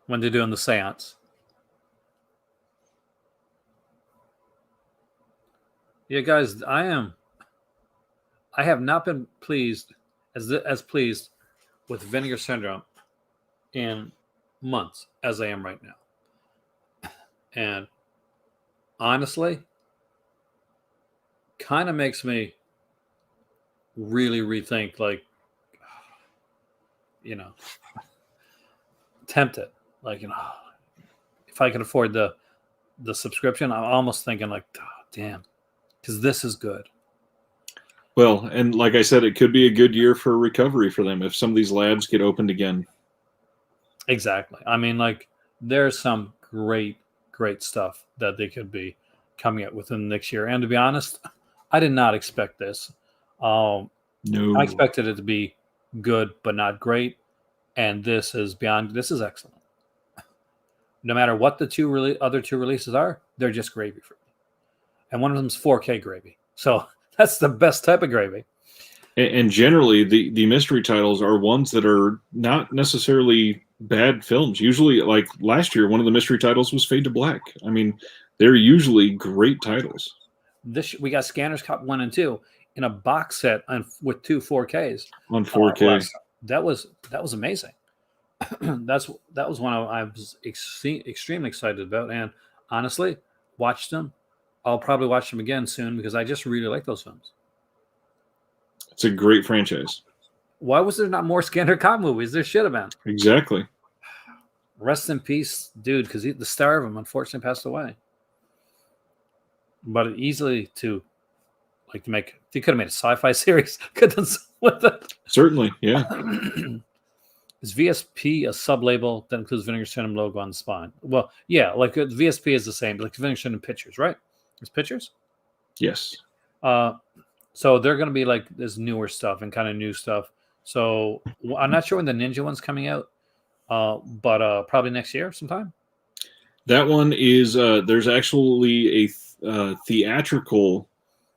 When they're doing the seance. Yeah, guys, I have not been pleased as pleased with Vinegar Syndrome in months as I am right now. And honestly, kind of makes me really rethink, like, tempted. Like, if I can afford the subscription, I'm almost thinking like, oh, damn, because this is good. Well, and like I said, it could be a good year for recovery for them if some of these labs get opened again. Exactly. I mean, like, there's some great stuff that they could be coming out within the next year. And to be honest, I did not expect this. No, I expected it to be good but not great, and this is excellent. No matter what the other two releases are, they're just gravy for me. And one of them's 4K gravy, so that's the best type of gravy. And generally, the mystery titles are ones that are not necessarily bad films. Usually, like last year, one of the mystery titles was Fade to Black. I mean, they're usually great titles. We got Scanners Cop 1 and 2 in a box set with two 4Ks on 4K. That was amazing. that was one I was extremely excited about, and honestly, watched them. I'll probably watch them again soon because I just really like those films. It's a great franchise. Why was there not more Scanner Cop movies? There should have been. Exactly. Rest in peace, dude, because the star of them unfortunately passed away. But easily they could have made a sci-fi series. Could have with it. Certainly, yeah. Is VSP a sub-label that includes Vinegar Syndrome logo on the spine? Well, yeah, like VSP is the same, like Vinegar Syndrome Pictures, right? It's Pictures? Yes. So they're going to be like this newer stuff and kind of new stuff. So I'm not sure when the Ninja one's coming out, but probably next year sometime. That one is there's actually a theatrical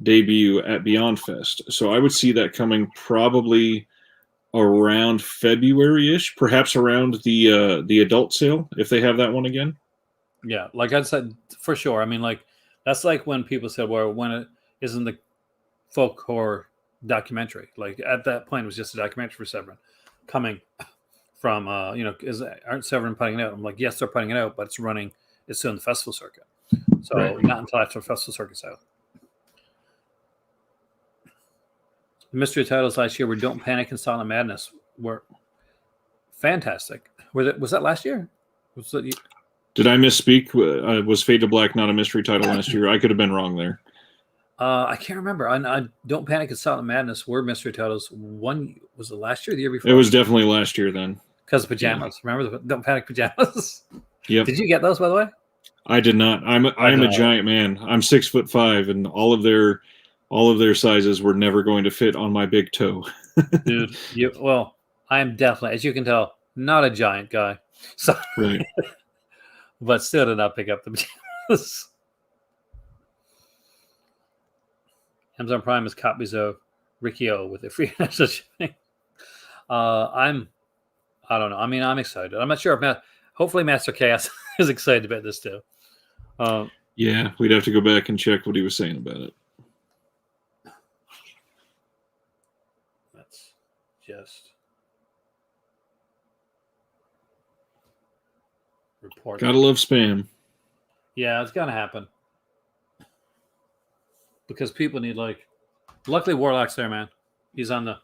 debut at Beyond Fest, so I would see that coming probably around February-ish, perhaps around the adult sale if they have that one again. Yeah, like I said, for sure. I mean, like that's like when people said, "Well, when it isn't the folk horror documentary?" Like at that point, it was just a documentary for Severin coming from aren't Severin putting it out? I'm like, yes, they're putting it out, but it's still in the festival circuit. So Right. Not until after the festival circuit's out. The mystery titles last year were Don't Panic and Silent Madness were fantastic. Was that last year? Did I misspeak? Was Fade to Black not a mystery title last year? I could have been wrong there. I can't remember. I Don't Panic and Silent Madness were mystery titles. One was it last year, or the year before? It was definitely last year then. Because of pajamas. Yeah. Remember the Don't Panic pajamas? Yep. Did you get those, by the way? I did not. I am a giant man. I'm 6'5", and all of their sizes were never going to fit on my big toe. Dude, I am definitely, as you can tell, not a giant guy. So, right. But still did not pick up the pajamas. Amazon Prime has copies of Ricky O with it free shipping. I don't know. I mean, I'm excited. I'm not sure if hopefully Master Chaos is excited about this too. Yeah, we'd have to go back and check what he was saying about it. That's just report. Gotta love spam. Yeah, it's gonna happen because people need like. Luckily, Warlock's there, man. He's on the.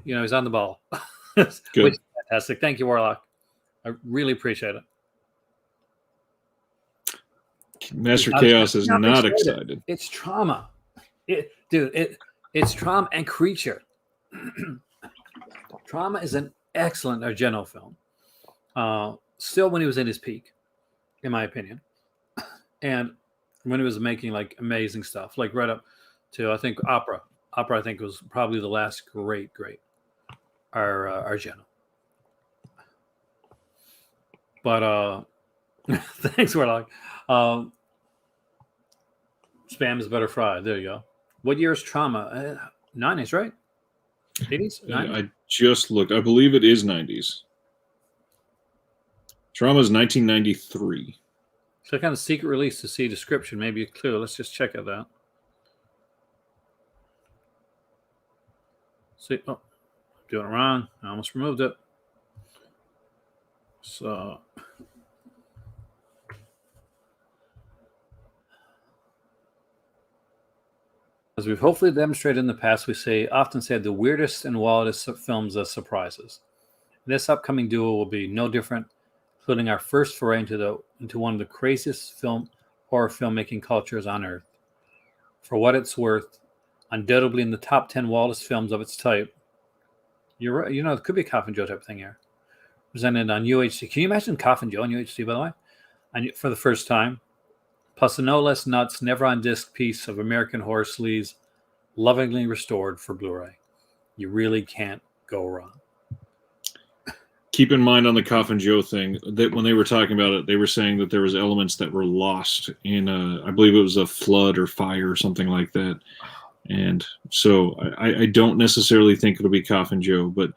He's on the ball. Good. Which is fantastic. Thank you, Warlock. I really appreciate it. Master Chaos is not excited. It's trauma. It's trauma and creature. Trauma is an excellent Argento film. Still when he was in his peak, in my opinion. And when he was making like amazing stuff, like right up to, I think, Opera. Opera, I think, was probably the last great Argento. But thanks, Warlock. Spam is better fried. There you go. What year is Trauma? 90s, right? 80s? 90s? I just looked. I believe it is 90s. Trauma is 1993. So kind of secret release to see description. Maybe a clue. Let's just check it out. See, oh, doing it wrong. I almost removed it. So, as we've hopefully demonstrated in the past, we often say the weirdest and wildest films as surprises. This upcoming duo will be no different, including our first foray into one of the craziest horror filmmaking cultures on Earth. For what it's worth, undoubtedly in the top 10 wildest films of its type. You're right. It could be a Coffin Joe type of thing here. Presented on UHD. Can you imagine Coffin Joe on UHD, by the way? And for the first time. Plus a no less nuts, never on disc piece of American horror sleaze, lovingly restored for Blu-ray. You really can't go wrong. Keep in mind on the Coffin Joe thing that when they were talking about it, they were saying that there was elements that were lost in I believe it was a flood or fire or something like that. And so I don't necessarily think it'll be Coffin Joe, but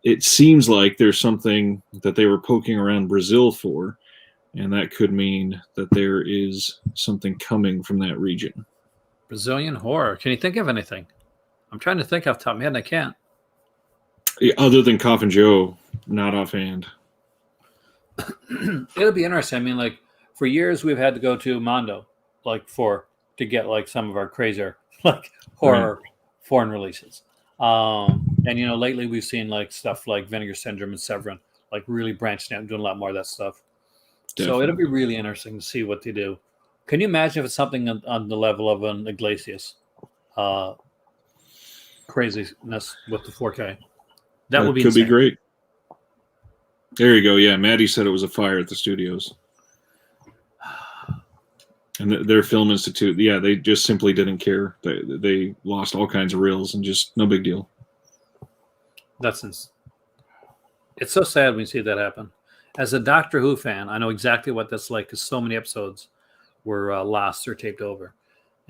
it seems like there's something that they were poking around Brazil for, and that could mean that there is something coming from that region. Brazilian horror. Can you think of anything? I'm trying to think off the top of my head, and I can't. Other than Coffin Joe, not offhand. It'll be interesting. I mean, like, for years we've had to go to Mondo, like, to get like some of our crazier like horror foreign releases. And lately we've seen like stuff like Vinegar Syndrome and Severin, like really branching out and doing a lot more of that stuff. Definitely. So it'll be really interesting to see what they do. Can you imagine if it's something on the level of an Iglesias craziness with the 4K? That would be could be great. There you go. Yeah, Maddie said it was a fire at the studios. And their film institute, yeah, they just simply didn't care. They lost all kinds of reels and just no big deal. It's so sad when you see that happen. As a Doctor Who fan, I know exactly what that's like because so many episodes were lost or taped over.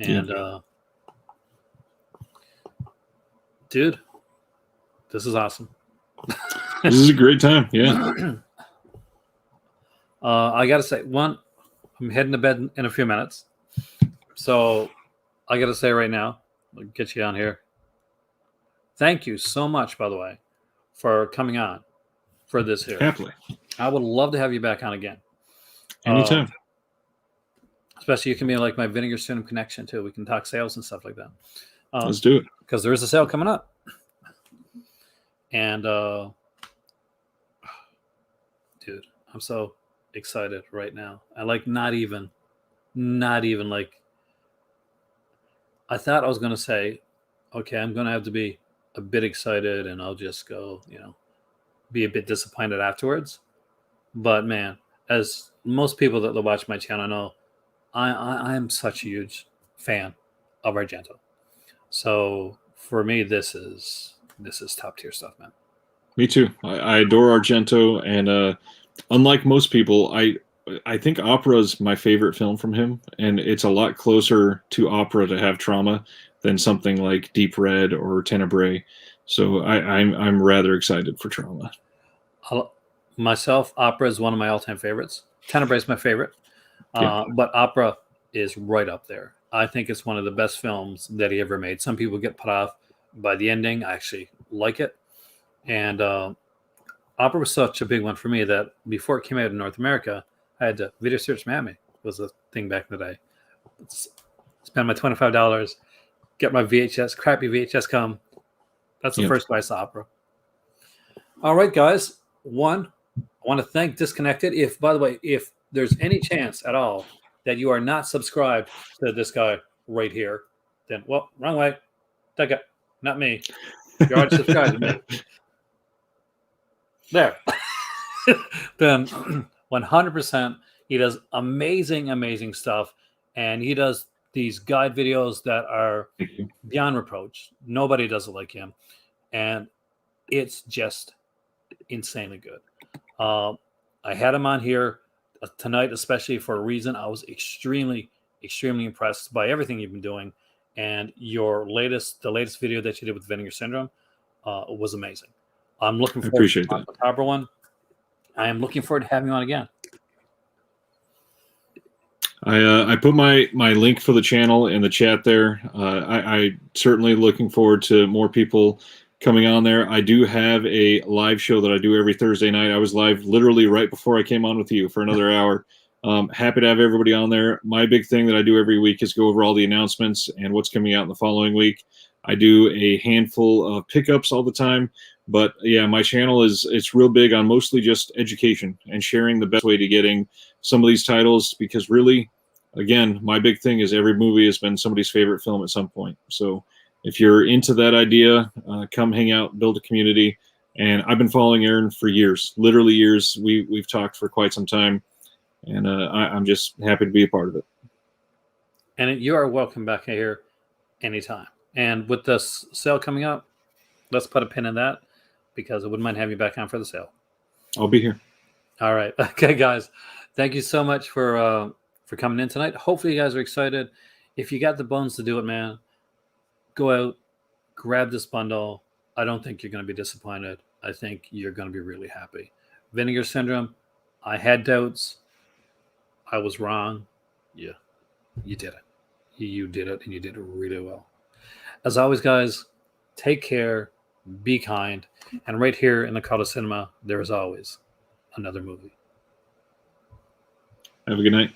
And, dude, this is awesome. This is a great time. Yeah. I got to say, I'm heading to bed in a few minutes. So I got to say right now, I'll get you on here. Thank you so much, by the way, for coming on for this here. Happily. I would love to have you back on again. Anytime. Especially you can be like my Vinegar Syndrome connection too. We can talk sales and stuff like that. Let's do it. Because there is a sale coming up. And dude, I'm so excited right now. I like not even like I thought I was gonna say, okay, I'm gonna have to be a bit excited and I'll just go, be a bit disappointed afterwards. But man, as most people that watch my channel know, I am such a huge fan of Argento. So for me, this is top tier stuff, man. Me too. I adore Argento, and unlike most people, I think Opera is my favorite film from him, and it's a lot closer to Opera to have trauma than something like Deep Red or Tenebrae. So I'm rather excited for Trauma. Myself, Opera is one of my all-time favorites. Tenebrae is my favorite, Yeah. but Opera is right up there. I think it's one of the best films that he ever made. Some people get put off by the ending. I actually like it. And Opera was such a big one for me that before it came out in North America, I had to video search Miami. Was a thing back in the day. Spend my $25, get my VHS, crappy VHS come. That's the first time I saw Opera. All right, guys. One, I want to thank Disconnected. If, by the way, if there's any chance at all that you are not subscribed to this guy right here, then, well, wrong way. That guy, not me. You're already subscribed to me. There. Then 100%, he does amazing, amazing stuff. And he does these guide videos that are beyond reproach. Nobody does it like him. And it's just insanely good. I had him on here tonight, especially for a reason. I was extremely, extremely impressed by everything you've been doing, and the latest video that you did with Vinegar Syndrome was amazing. I'm looking forward to the Macabre one. I am looking forward to having you on again. I put my link for the channel in the chat there. I certainly looking forward to more people coming on there. I do have a live show that I do every Thursday night. I was live literally right before I came on with you for another hour. Happy to have everybody on there. My big thing that I do every week is go over all the announcements and what's coming out in the following week. I do a handful of pickups all the time. But yeah, my channel it's real big on mostly just education and sharing the best way to getting some of these titles, because really, again, my big thing is every movie has been somebody's favorite film at some point. So if you're into that idea, come hang out, build a community. And I've been following Aaron for years, literally years. We've talked for quite some time, and I'm just happy to be a part of it. And you are welcome back here anytime. And with this sale coming up, let's put a pin in that, because I wouldn't mind having you back on for the sale. I'll be here. All right. Okay, guys. Thank you so much for coming in tonight. Hopefully you guys are excited. If you got the bones to do it, man, go out, grab this bundle. I don't think you're going to be disappointed. I think you're going to be really happy. Vinegar Syndrome, I had doubts. I was wrong. Yeah, you did it. You did it, and you did it really well. As always, guys, take care, be kind, and right here in the Cult of Cinema, there is always another movie. Have a good night.